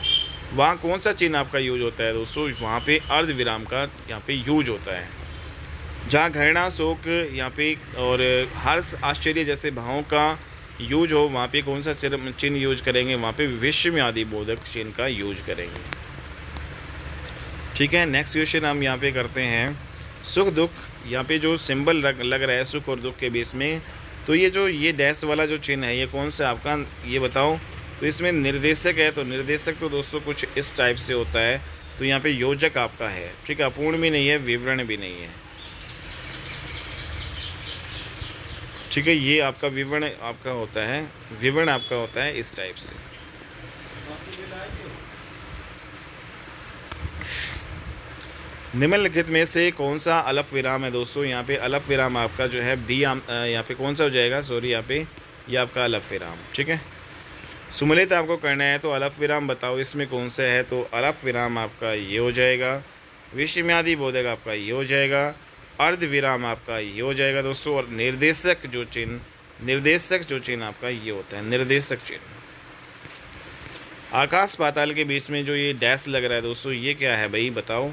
वहाँ कौन सा चिन्ह आपका यूज होता है दोस्तों, वहाँ पे अर्ध विराम का यहाँ पे यूज होता है। जहाँ घृणा, शोक यहाँ पे और हर्ष, आश्चर्य जैसे भावों का यूज हो, वहाँ पे कौन सा चिन्ह यूज करेंगे, वहाँ पे विस्मयादि बोधक चिन्ह का यूज करेंगे, ठीक है। नेक्स्ट क्वेश्चन हम यहाँ पे करते हैं, सुख दुख, यहाँ पे जो सिंबल लग रहा है सुख और दुख के बीच में, तो ये डैश वाला जो चिन्ह है, ये कौन सा आपका, ये बताओ। तो इसमें निर्देशक है, तो निर्देशक तो दोस्तों कुछ इस टाइप से होता है। तो यहाँ पे योजक आपका है, ठीक है, अपूर्ण भी नहीं है, विवरण भी नहीं है, ठीक है। ये आपका विवरण आपका होता है, विवरण आपका होता है इस टाइप से। निम्नलिखित में से कौन सा अल्प विराम है दोस्तों, यहाँ पे अल्प विराम आपका जो है बी, यहाँ पे कौन सा हो जाएगा, सॉरी, यहाँ पे ये आपका अल्प विराम, ठीक है। सुमेलित आपको करना है, तो अल्प विराम बताओ इसमें कौन सा है। तो अल्प विराम आपका ये हो जाएगा, विस्मयादि बोधक आपका ये हो जाएगा, अर्ध विराम आपका ये हो जाएगा दोस्तों, और निर्देशक जो चिन्ह आपका ये होता है, निर्देशक चिन्ह। आकाश पाताल के बीच में जो ये डैश लग रहा है दोस्तों, ये क्या है भाई बताओ।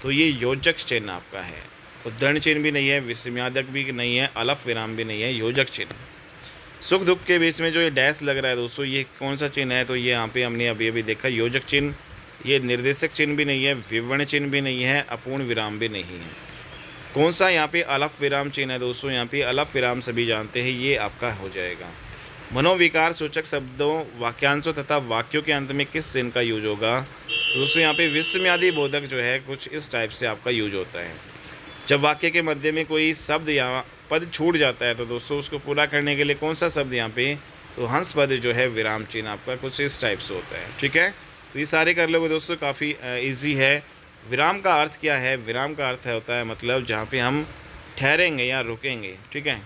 तो ये योजक चिन्ह आपका है, उद्धरण चिन्ह भी नहीं है, विस्मयादक भी नहीं है, अल्प विराम भी नहीं है, योजक चिन्ह। सुख दुख के बीच में जो ये डैश लग रहा है दोस्तों, ये कौन सा चिन्ह है। तो ये यहाँ पे हमने अभी देखा, योजक चिन्ह। ये निर्देशक चिन्ह भी नहीं है, विवरण चिन्ह भी नहीं है, अपूर्ण विराम भी नहीं है। कौन सा यहाँ पे अल्प विराम चिन्ह है दोस्तों, यहाँ पे अल्प विराम सभी जानते हैं, ये आपका हो जाएगा। मनोविकार सूचक शब्दों, वाक्यांशों तथा वाक्यों के अंत में किस चिन्ह का यूज होगा। दोस्तों यहाँ पे विस्मयादि बोधक जो है कुछ इस टाइप से आपका यूज होता है। जब वाक्य के मध्य में कोई शब्द या पद छूट जाता है, तो दोस्तों उसको पूरा करने के लिए कौन सा शब्द यहाँ पे, तो हंस पद जो है विराम चिन्ह आपका कुछ इस टाइप से होता है, ठीक है। तो ये सारे कर लोगे दोस्तों, काफ़ी ईजी है। विराम का अर्थ क्या है, विराम का अर्थ होता है मतलब जहाँ पे हम ठहरेंगे या रुकेंगे, ठीक है।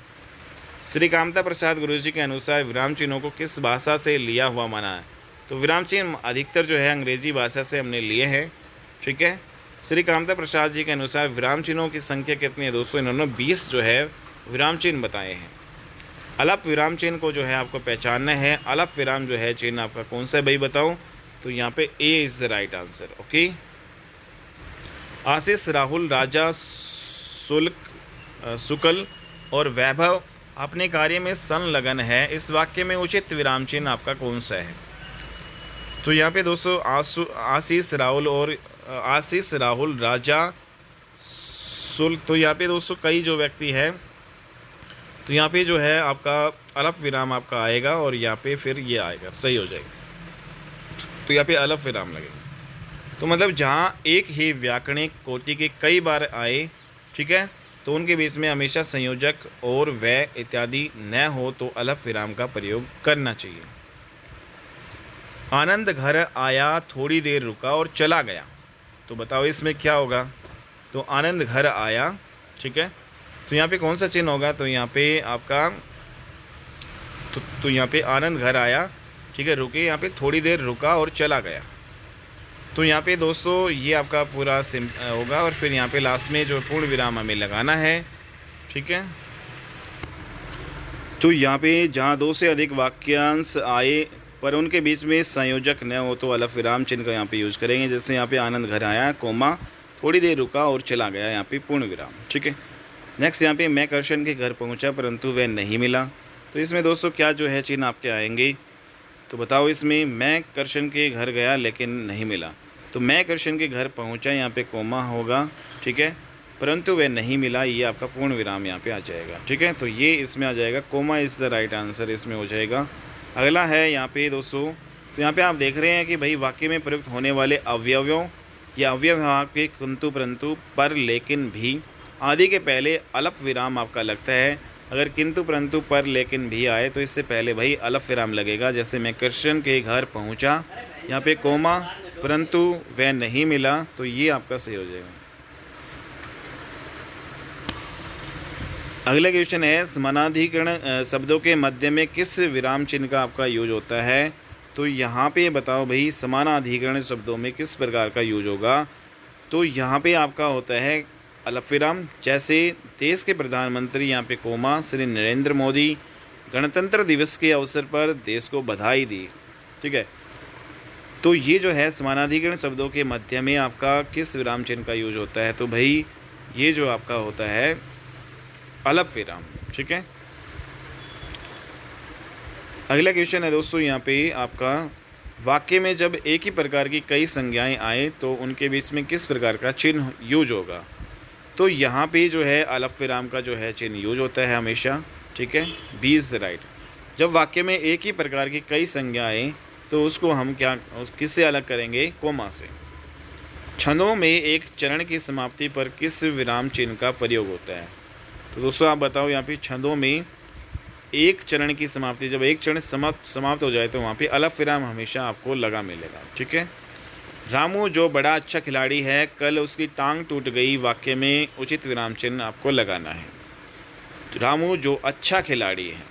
श्री कामता प्रसाद गुरु जी के अनुसार विराम चिन्हों को किस भाषा से लिया हुआ माना है। तो विराम चिन्ह अधिकतर जो है अंग्रेजी भाषा से हमने लिए हैं, ठीक है। श्री कामता प्रसाद जी के अनुसार विराम चिन्हों की संख्या कितनी है दोस्तों, इन्होंने 20 जो है विराम चिन्ह बताए हैं। अल्प विराम चिन्ह को जो है आपको पहचानना है। अल्प विराम जो है चिन्ह आपका कौन सा है भाई बताओ। तो यहाँ पे A is the right answer, okay. Ashish, Rahul, Raja, Shukla और वैभव अपने कार्य में संलग्न है। इस वाक्य में उचित विराम चिन्ह आपका कौन सा है। तो यहाँ पे दोस्तों आशीष, राहुल, राजा, शुल्क, तो यहाँ पे दोस्तों कई जो व्यक्ति है, तो यहाँ पे जो है आपका अल्प विराम आपका आएगा और यहाँ पे फिर ये आएगा, सही हो जाएगा। तो यहाँ पे अल्प विराम लगेगा। तो मतलब जहाँ एक ही व्याकरणिक कोटि के कई बार आए, ठीक है, तो उनके बीच में हमेशा संयोजक और व इत्यादि न हो तो अल्प विराम का प्रयोग करना चाहिए। आनंद घर आया, थोड़ी देर रुका और चला गया। तो बताओ इसमें क्या होगा। तो आनंद घर आया, ठीक है, तो यहाँ पे कौन सा चिन्ह होगा। तो यहाँ पे आपका तो यहाँ पे आनंद घर आया, ठीक है, रुके, यहाँ पे थोड़ी देर रुका और चला गया। तो यहाँ पे दोस्तों ये आपका पूरा होगा और फिर यहाँ पे लास्ट में जो पूर्ण विराम हमें लगाना है, ठीक है। तो यहाँ पे जहाँ दो से अधिक वाक्यांश आए पर उनके बीच में संयोजक न हो तो अल्प विराम चिन्ह का यहाँ पे यूज़ करेंगे। जैसे यहाँ पे आनंद घर आया, कोमा, थोड़ी देर रुका और चला गया, यहाँ पे पूर्ण विराम, ठीक है। नेक्स्ट यहाँ पे मैं कृष्ण के घर पहुँचा परंतु वह नहीं मिला। तो इसमें दोस्तों क्या जो है चिन्ह आपके आएंगे। तो बताओ इसमें मैं कृष्ण के घर गया लेकिन नहीं मिला। तो मैं कृष्ण के घर पहुंचा, यहाँ पे कोमा होगा, ठीक है, परंतु वह नहीं मिला, ये आपका पूर्ण विराम यहाँ पे आ जाएगा, ठीक है। तो ये इसमें आ जाएगा, comma is the right answer इसमें हो जाएगा। अगला है यहाँ पे दोस्तों, तो यहाँ पे आप देख रहे हैं कि भाई वाक्य में प्रयुक्त होने वाले अवयवों या अवयव के किंतु परंतु पर लेकिन भी आदि के पहले अल्प विराम आपका लगता है। अगर किंतु परंतु पर लेकिन भी आए तो इससे पहले भाई अलफ विराम लगेगा। जैसे मैं कृष्ण के घर पहुंचा, यहाँ पे कोमा, परंतु वह नहीं मिला, तो ये आपका सही हो जाएगा। अगला क्वेश्चन है समानाधिकरण शब्दों के मध्य में किस विराम चिन्ह का आपका यूज होता है। तो यहाँ पे बताओ भाई समानाधिकरण शब्दों में किस प्रकार का यूज होगा। तो यहाँ पे आपका होता है अलफ विराम। जैसे देश के प्रधानमंत्री, यहाँ पे कोमा, श्री नरेंद्र मोदी गणतंत्र दिवस के अवसर पर देश को बधाई दी। ठीक है, तो ये जो है समानाधिकरण शब्दों के मध्य में आपका किस विराम चिन्ह का यूज होता है। तो भाई ये जो आपका होता है अलफ विराम। ठीक है, अगला क्वेश्चन है दोस्तों यहाँ पे आपका वाक्य में जब एक ही प्रकार की कई संज्ञाएं आए तो उनके बीच में किस प्रकार का चिन्ह यूज होगा। तो यहाँ पे जो है अलफ विराम का जो है चिन्ह यूज होता है हमेशा। ठीक है, बी इज़ द राइट। जब वाक्य में एक ही प्रकार की कई संज्ञाएं तो उसको हम किससे अलग करेंगे, कोमा से। छंदों में एक चरण की समाप्ति पर किस विराम चिन्ह का प्रयोग होता है। तो दोस्तों आप बताओ, यहाँ पे छंदों में एक चरण की समाप्ति, जब एक चरण समाप्त हो जाए तो वहाँ पे अलफ विराम हमेशा आपको लगा मिलेगा। ठीक है, रामू जो बड़ा अच्छा खिलाड़ी है, कल उसकी टांग टूट गई, वाक्य में उचित विराम चिन्ह आपको लगाना है। तो रामू जो अच्छा खिलाड़ी है,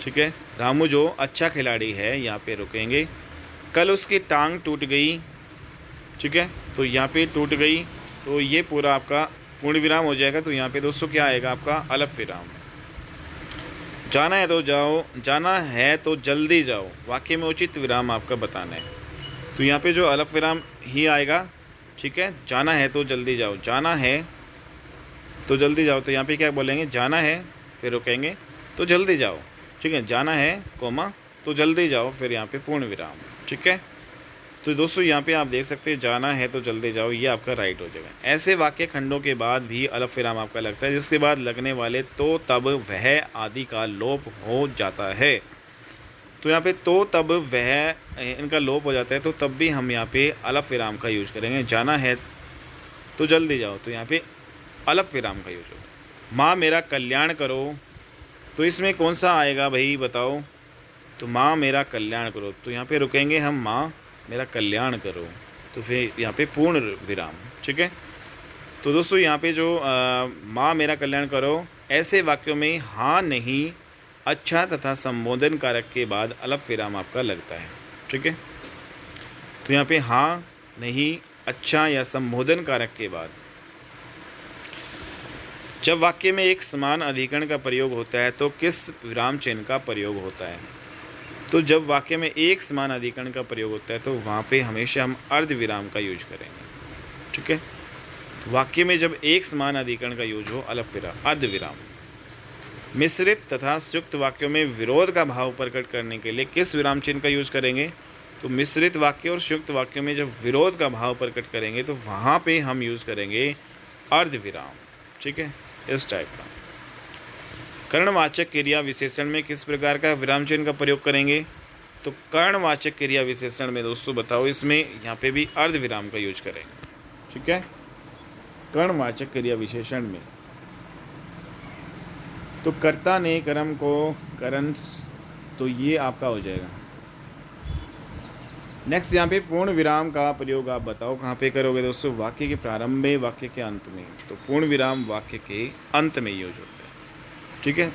ठीक है, रामू जो अच्छा खिलाड़ी है, यहाँ पे रुकेंगे। कल उसकी टांग टूट गई, ठीक है, तो यहाँ पे टूट गई, तो ये पूरा आपका पूर्ण विराम हो जाएगा। तो यहाँ पे दोस्तों क्या आएगा आपका अलफ विराम। जाना है तो जाओ, जाना है तो जल्दी जाओ, वाक्य में उचित विराम आपका बताना है। तो यहाँ पे जो अलफ विराम ही आएगा। ठीक है, जाना है तो जल्दी जाओ, जाना है तो जल्दी जाओ, तो यहाँ पे क्या बोलेंगे, जाना है फिर रुकेंगे तो जल्दी जाओ। ठीक है, जाना है कोमा तो जल्दी जाओ, फिर यहाँ पे पूर्ण विराम। ठीक है, तो दोस्तों यहाँ पे आप देख सकते हैं जाना है तो जल्दी जाओ, ये आपका राइट हो जाएगा। ऐसे वाक्य खंडों के बाद भी अलफ विराम आपका लगता है, जिसके बाद लगने वाले तो तब वह आदि का लोप हो जाता है। तो यहाँ पे तो तब वह इनका लोप हो जाता है, तो तब भी हम यहाँ पे अलफ विराम का यूज करेंगे। जाना है तो जल्दी जाओ, तो यहाँ पे अलफ विराम का यूज होगा। माँ मेरा कल्याण करो, तो इसमें कौन सा आएगा भाई बताओ। तो माँ मेरा कल्याण करो, तो यहाँ पे रुकेंगे हम, माँ मेरा कल्याण करो, तो फिर यहाँ पे पूर्ण विराम। ठीक है, तो दोस्तों यहाँ पे जो माँ मेरा कल्याण करो, ऐसे वाक्यों में हाँ, नहीं, अच्छा तथा संबोधन कारक के बाद अलफ विराम आपका लगता है। ठीक है, तो यहाँ पे हाँ, नहीं, अच्छा या संबोधन कारक के बाद। जब वाक्य में एक समान अधिकरण का प्रयोग होता है तो किस विराम चिन्ह का प्रयोग होता है। तो जब वाक्य में एक समान अधिकरण का प्रयोग होता है तो वहाँ पे हमेशा हम अर्ध विराम का यूज करेंगे। ठीक है, वाक्य में जब एक समान अधिकरण का यूज हो, अलफ विराम, अर्ध विराम। मिश्रित तथा संयुक्त वाक्यों में विरोध का भाव प्रकट करने के लिए किस विराम चिन्ह का यूज करेंगे। तो मिश्रित वाक्य और संयुक्त वाक्यों में जब विरोध का भाव प्रकट करेंगे तो वहाँ पे हम यूज करेंगे अर्ध विराम। ठीक है, इस टाइप का। कर्णवाचक क्रिया विशेषण में किस प्रकार का विराम चिन्ह का प्रयोग करेंगे। तो कर्णवाचक क्रिया विशेषण में दोस्तों बताओ, इसमें यहाँ पे भी अर्ध विराम का यूज करेंगे। ठीक है, कर्णवाचक क्रिया विशेषण में तो कर्ता ने कर्म को करण, तो ये आपका हो जाएगा। नेक्स्ट यहाँ पे पूर्ण विराम का प्रयोग आप बताओ कहाँ पे करोगे दोस्तों। वाक्य के प्रारंभ में, वाक्य के अंत में। तो पूर्ण विराम वाक्य के अंत में यूज होता है। ठीक है,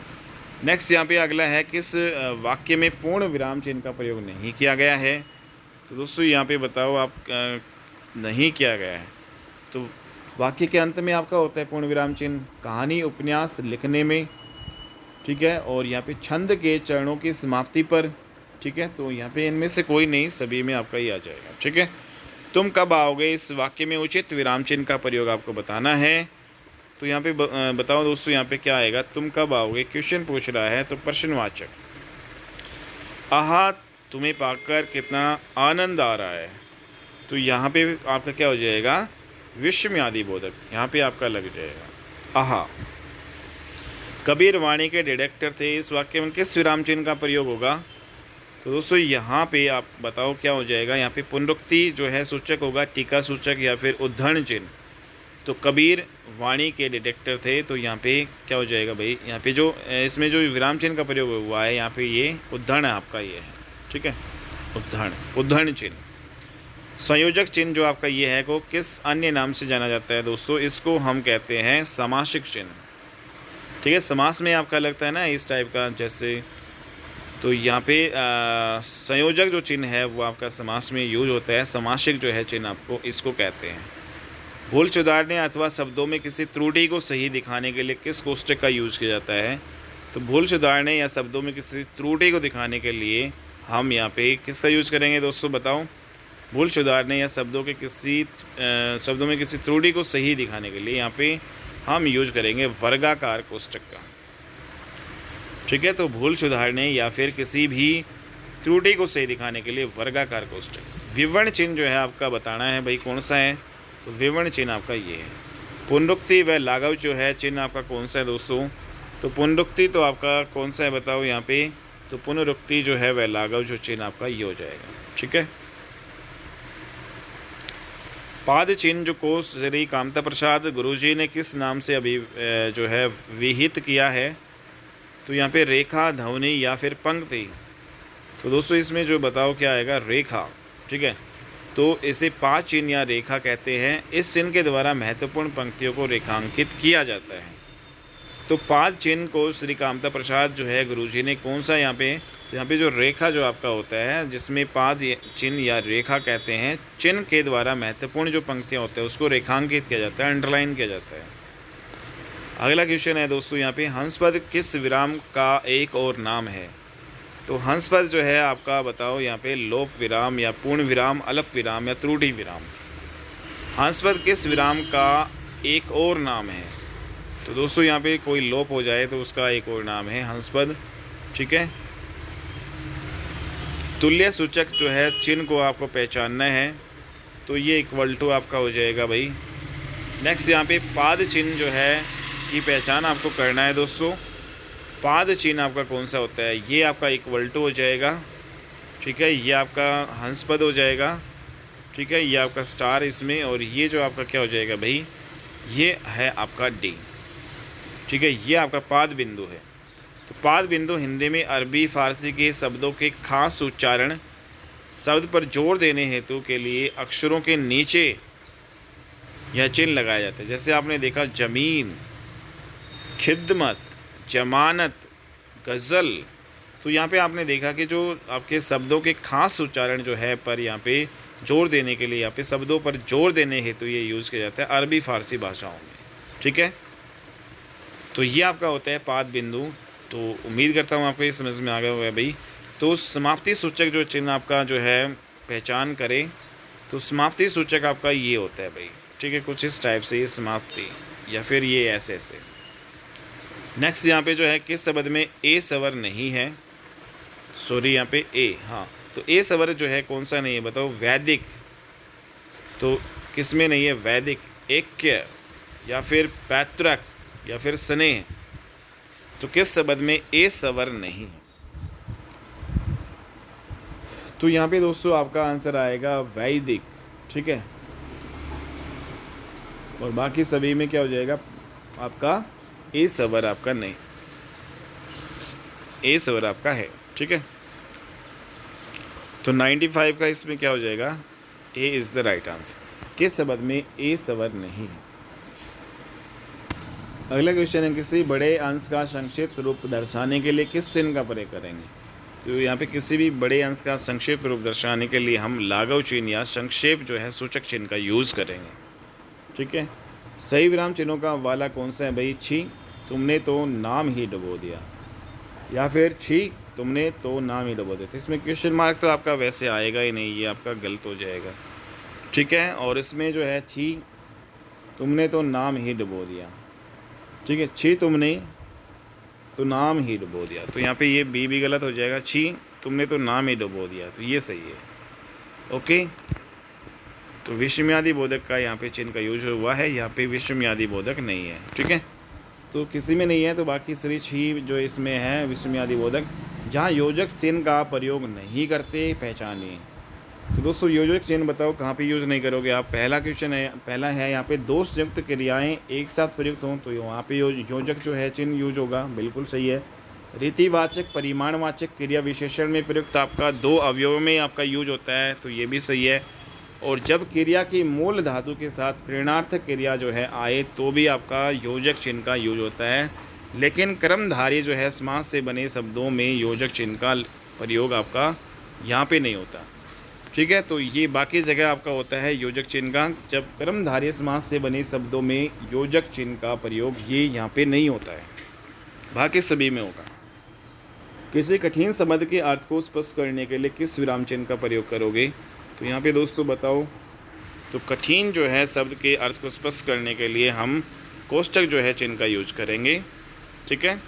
नेक्स्ट यहाँ पे अगला है किस वाक्य में पूर्ण विराम चिन्ह का प्रयोग नहीं किया गया है। तो दोस्तों यहाँ पे बताओ आप नहीं किया गया है। तो वाक्य के अंत में आपका होता है पूर्ण विराम चिन्ह, कहानी उपन्यास लिखने में। ठीक है, और यहाँ पे छंद के चरणों की समाप्ति पर। ठीक है, तो यहाँ पे इनमें से कोई नहीं, सभी में आपका ही आ जाएगा। ठीक है, तुम कब आओगे, इस वाक्य में उचित विराम चिन्ह का प्रयोग आपको बताना है। तो यहाँ पे बताओ दोस्तों, यहाँ पे क्या आएगा, तुम कब आओगे, क्वेश्चन पूछ रहा है तो प्रश्नवाचक। आहा तुम्हें पाकर कितना आनंद आ रहा है, तो यहाँ पे आपका क्या हो जाएगा, विस्मयादि बोधक, यहाँ पे आपका लग जाएगा आहा। कबीर वाणी के डायरेक्टर थे, इस वाक्य में किस विराम चिन्ह का प्रयोग होगा। तो दोस्तों यहाँ पे आप बताओ क्या हो जाएगा, यहाँ पे पुनरुक्ति जो है सूचक होगा, टीका सूचक या फिर उद्धरण चिन्ह। तो कबीर वाणी के डिटेक्टर थे, तो यहाँ पे क्या हो जाएगा भाई, यहाँ पे जो इसमें जो विराम चिन्ह का प्रयोग हुआ है यहाँ पे ये उद्धरण आपका ये है, ठीक है, उद्धरण चिन्ह। संयोजक चिन्ह जो आपका ये है को किस अन्य नाम से जाना जाता है दोस्तों, इसको हम कहते हैं समासिक चिन्ह, ठीक है। समास में आपका लगता है ना इस टाइप का जैसे, तो यहाँ पे संयोजक जो चिन्ह है वो आपका समास में यूज होता है, समासिक जो है चिन्ह आपको इसको कहते हैं। भूल सुधारने अथवा शब्दों में किसी त्रुटि को सही दिखाने के लिए किस कोष्टक का यूज किया जाता है, तो भूल सुधारने या शब्दों में किसी त्रुटि को दिखाने के लिए हम यहाँ पे किसका यूज करेंगे दोस्तों बताओ, भूल सुधारने या शब्दों में किसी त्रुटि को सही दिखाने के लिए यहाँ पे हम यूज करेंगे वर्गाकार कोष्टक का, ठीक है। तो भूल सुधारने या फिर किसी भी त्रुटि को सही दिखाने के लिए वर्गाकार कोष्टक। विवरण चिन्ह जो है आपका बताना है भाई कौन सा है, तो विवरण चिन्ह आपका ये है। पुनरुक्ति व लाघव जो है चिन्ह आपका कौन सा है दोस्तों, तो पुनरुक्ति तो आपका कौन सा है बताओ यहाँ पे, तो पुनरुक्ति जो है वह लाघव जो चिन्ह आपका ये हो जाएगा, ठीक है। पाद चिन्ह जो को श्री कामता प्रसाद गुरुजी ने किस नाम से अभी जो है विहित किया है, तो यहाँ पे रेखा, ध्वनि या फिर पंक्ति। तो दोस्तों इसमें जो बताओ क्या आएगा, रेखा, ठीक है। तो इसे पाद चिन्ह या रेखा कहते हैं। इस चिन्ह के द्वारा महत्वपूर्ण पंक्तियों को रेखांकित किया जाता है। तो पाद चिन्ह को श्री कामता प्रसाद जो है गुरुजी ने कौन सा यहाँ पे, तो यहाँ पे जो रेखा जो आपका होता है जिसमें पाद चिन्ह या रेखा कहते हैं, चिन्ह के द्वारा महत्वपूर्ण जो पंक्तियाँ होते हैं उसको रेखांकित किया जाता है, अंडरलाइन किया जाता है। अगला क्वेश्चन है दोस्तों यहाँ पे, हंसपद किस विराम का एक और नाम है, तो हंसपद जो है आपका बताओ यहाँ पे लोप विराम या पूर्ण विराम, अल्प विराम या त्रुटि विराम। हंसपद किस विराम का एक और नाम है, तो दोस्तों यहाँ पे कोई लोप हो जाए तो उसका एक और नाम है हंसपद, ठीक है। तुल्य सूचक जो है चिन्ह को आपको पहचानना है, तो ये इक्वल टू आपका हो जाएगा भाई। नेक्स्ट यहाँ पे पाद चिन्ह जो है की पहचान आपको करना है दोस्तों। पाद चिन्ह आपका कौन सा होता है, ये आपका इक्वल टू हो जाएगा, ठीक है। ये आपका हंसपद हो जाएगा, ठीक है। ये आपका स्टार इसमें, और ये जो आपका क्या हो जाएगा भाई, ये है आपका डी, ठीक है। ये आपका पाद बिंदु है। तो पाद बिंदु हिंदी में अरबी फारसी के शब्दों के खास उच्चारण शब्द पर जोर देने हेतु के लिए अक्षरों के नीचे यह चिन्ह लगाया जाता है। जैसे आपने देखा जमीन, खिदमत, जमानत, गज़ल, तो यहाँ पे आपने देखा कि जो आपके शब्दों के खास उच्चारण जो है पर यहाँ पे जोर देने के लिए, यहाँ पे शब्दों पर जोर देने हेतु ये यूज़ किया जाता है अरबी फारसी भाषाओं में, ठीक है। तो ये आपका होता है पाद बिंदु। तो उम्मीद करता हूँ आपको ये समझ में आ गया होगा भाई। तो समाप्ति सूचक जो चिन्ह आपका जो है पहचान करें, तो समाप्ति सूचक आपका ये होता है भाई, ठीक है, कुछ इस टाइप से ये समाप्ति, या फिर ये ऐसे ऐसे। नेक्स्ट यहाँ पे जो है किस शब्द में ए स्वर नहीं है, सॉरी यहाँ पे ए, हाँ, तो ए स्वर जो है कौन सा नहीं है बताओ, वैदिक। तो किस में नहीं है, वैदिक, ऐक्य या फिर पैतृक या फिर स्नेह। तो किस शब्द में ए स्वर नहीं है, तो यहाँ पे दोस्तों आपका आंसर आएगा वैदिक, ठीक है। और बाकी सभी में क्या हो जाएगा आपका ए स्वर आपका नहीं, ए स्वर आपका है, ठीक है। तो 95 का इसमें क्या हो जाएगा, ए इज़ द राइट आंसर। किस शब्द में ए स्वर नहीं है। अगला क्वेश्चन है, किसी बड़े अंश का संक्षिप्त रूप दर्शाने के लिए किस चिन्ह का प्रयोग करेंगे। तो यहाँ पे किसी भी बड़े अंश का संक्षिप्त रूप दर्शाने के लिए हम लाघव चिन्ह या संक्षेप जो है सूचक चिन्ह का यूज़ करेंगे, ठीक है। सही विराम चिन्हों का वाला कौन सा है भाई, छी तुमने तो नाम ही डुबो दिया, या फिर छी तुमने तो नाम ही डुबो दिया। तो इसमें क्वेश्चन मार्क तो आपका वैसे आएगा ही नहीं, ये आपका गलत हो जाएगा, ठीक है। और इसमें जो है छी तुमने तो नाम ही डुबो दिया, ठीक है, छी तुमने तो नाम ही डुबो दिया। तो यहाँ पे ये बी भी गलत हो जाएगा, छी तुमने तो नाम ही डुबो दिया, तो ये सही है, ओके। तो विषमयादि बोधक का यहाँ पे चिन्ह का यूज हुआ है, यहाँ पे विषमयादि बोधक नहीं है, ठीक है। तो किसी में नहीं है, तो बाकी सभी छी जो इसमें है विषमयादि बोधक। जहाँ योजक चिन्ह का प्रयोग नहीं करते पहचानिए, तो दोस्तों योजक चिन्ह बताओ कहाँ पे यूज़ नहीं करोगे आप। पहला क्वेश्चन है, पहला है यहाँ पे दो संयुक्त क्रियाएं एक साथ प्रयुक्त हों तो वहाँ पे योजक जो है चिन्ह यूज होगा, बिल्कुल सही है। रीतिवाचक परिमाणवाचक क्रिया विशेषण में प्रयुक्त आपका दो अवयवों में आपका यूज होता है, तो ये भी सही है। और जब क्रिया की मूल धातु के साथ प्रेरणार्थक क्रिया जो है आए तो भी आपका योजक चिन्ह का यूज होता है। लेकिन क्रमधारी जो है समास से बने शब्दों में योजक चिन्ह का प्रयोग आपका यहाँ पे नहीं होता, ठीक है। तो ये बाकी जगह आपका होता है योजक चिन्ह का। जब कर्मधारय समास से बने शब्दों में योजक चिन्ह का प्रयोग ये यहाँ पे नहीं होता है, बाकी सभी में होगा। किसी कठिन शब्द के अर्थ को स्पष्ट करने के लिए किस विराम चिन्ह का प्रयोग करोगे, तो यहाँ पे दोस्तों बताओ। तो कठिन जो है शब्द के अर्थ को स्पष्ट करने के लिए हम कोष्टक जो है चिन्ह का यूज करेंगे, ठीक है।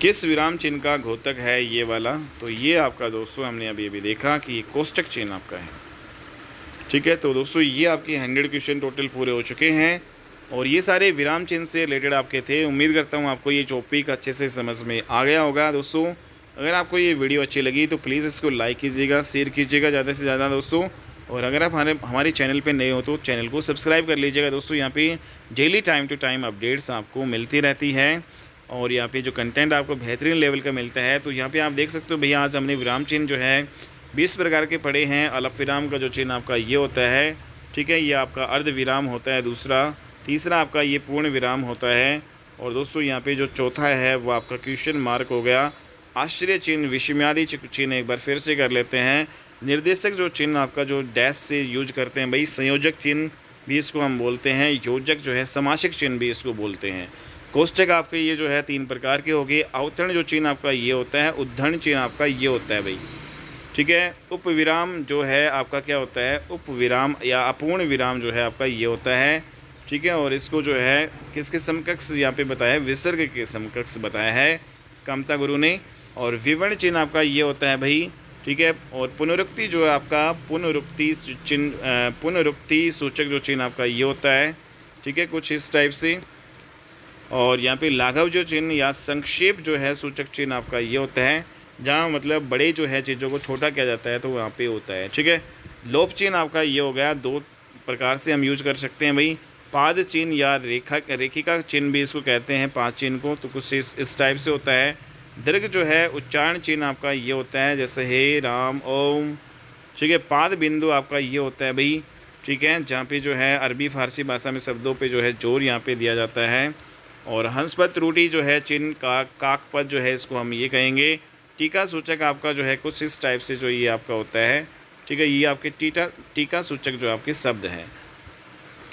किस विराम चिन्ह का घोतक है ये वाला, तो ये आपका दोस्तों हमने अभी देखा कि कोष्टक चिन्ह आपका है, ठीक है। तो दोस्तों ये आपके 100 क्वेश्चन टोटल पूरे हो चुके हैं और ये सारे विराम चिन्ह से रिलेटेड आपके थे। उम्मीद करता हूँ आपको ये टॉपिक अच्छे से समझ में आ गया होगा। दोस्तों अगर आपको ये वीडियो अच्छी लगी तो प्लीज़ इसको लाइक कीजिएगा, शेयर कीजिएगा ज़्यादा से ज़्यादा दोस्तों। और अगर आप हमारे चैनल पे नए हो तो चैनल को सब्सक्राइब कर लीजिएगा दोस्तों। यहाँ पे daily time to time updates आपको मिलती रहती है और यहाँ पे जो कंटेंट आपको बेहतरीन लेवल का मिलता है। तो यहाँ पे आप देख सकते हो भैया, आज हमने विराम चिन्ह जो है 20 प्रकार के पढ़े हैं। अलफ विराम का जो चिन्ह आपका ये होता है, ठीक है, ये आपका अर्ध विराम होता है दूसरा। तीसरा आपका ये पूर्ण विराम होता है। और दोस्तों यहाँ पे जो चौथा है वो आपका क्वेश्चन मार्क हो गया। आश्चर्य चिन्ह, विषम्यादि चिन्ह एक बार फिर से कर लेते हैं। निर्देशक जो चिन्ह आपका जो डैश से यूज करते हैं भाई, संयोजक चिन्ह भी इसको हम बोलते हैं। योजक जो है समासिक चिन्ह भी इसको बोलते हैं। कोष्टक आपके ये जो है 3 प्रकार के हो गए। अवतरण जो चिन्ह आपका ये होता है। उद्धरण चिन्ह आपका ये होता है भाई, ठीक है। उपविराम जो है आपका क्या होता है, उपविराम या अपूर्ण विराम जो है आपका ये होता है, ठीक है। और इसको जो है किसके समकक्ष यहाँ पे बताया है, विसर्ग के समकक्ष बताया है कामता गुरु ने। और विवरण चिन्ह आपका ये होता है भाई, ठीक है। और पुनरुक्ति जो है आपका पुनरुक्ति चिन्ह, पुनरुक्ति सूचक जो चिन्ह आपका ये होता है, ठीक है, कुछ इस टाइप से। और यहाँ पे लाघव जो चिन्ह या संक्षेप जो है सूचक चिन्ह आपका ये होता है, जहाँ मतलब बड़े जो है चीज़ों को छोटा किया जाता है तो वहाँ पे होता है, ठीक है। लोप चिन्ह आपका ये हो गया। 2 प्रकार से हम यूज कर सकते हैं भाई, पाद चिन्ह या रेखिका चिन्ह भी इसको कहते हैं 5 चिन्ह को, तो कुछ इस टाइप से होता है। दीर्घ जो है उच्चारण चिन्ह आपका ये होता है, जैसे हे राम ओम, ठीक है। पाद बिंदु आपका ये होता है भाई, ठीक है, जहाँ पे जो है अरबी फारसी भाषा में शब्दों पे जो है जोर यहाँ पे दिया जाता है। और हंसपद त्रुटि जो है चिन्ह का काकपद जो है इसको हम ये कहेंगे। टीका सूचक आपका जो है कुछ इस टाइप से जो ये आपका होता है, ठीक है। ये आपके टीका सूचक जो आपके शब्द हैं।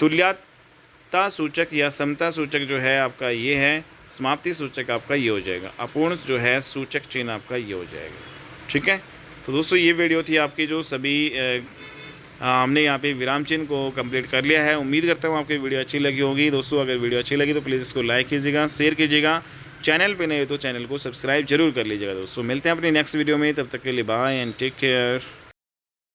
तुल्यता सूचक या समता सूचक जो है आपका ये है। समाप्ति सूचक आपका ये हो जाएगा। अपूर्ण जो है सूचक चिन्ह आपका ये हो जाएगा, ठीक है। तो दोस्तों ये वीडियो थी आपकी जो सभी हमने यहाँ पे विराम चिन्ह को कंप्लीट कर लिया है। उम्मीद करता हूँ आपकी वीडियो अच्छी लगी होगी दोस्तों। अगर वीडियो अच्छी लगी तो प्लीज़ इसको लाइक कीजिएगा, शेयर कीजिएगा। चैनल पे नए हो तो चैनल को सब्सक्राइब जरूर कर लीजिएगा दोस्तों। मिलते हैं अपनी नेक्स्ट वीडियो में, तब तक के लिए बाय एंड टेक केयर।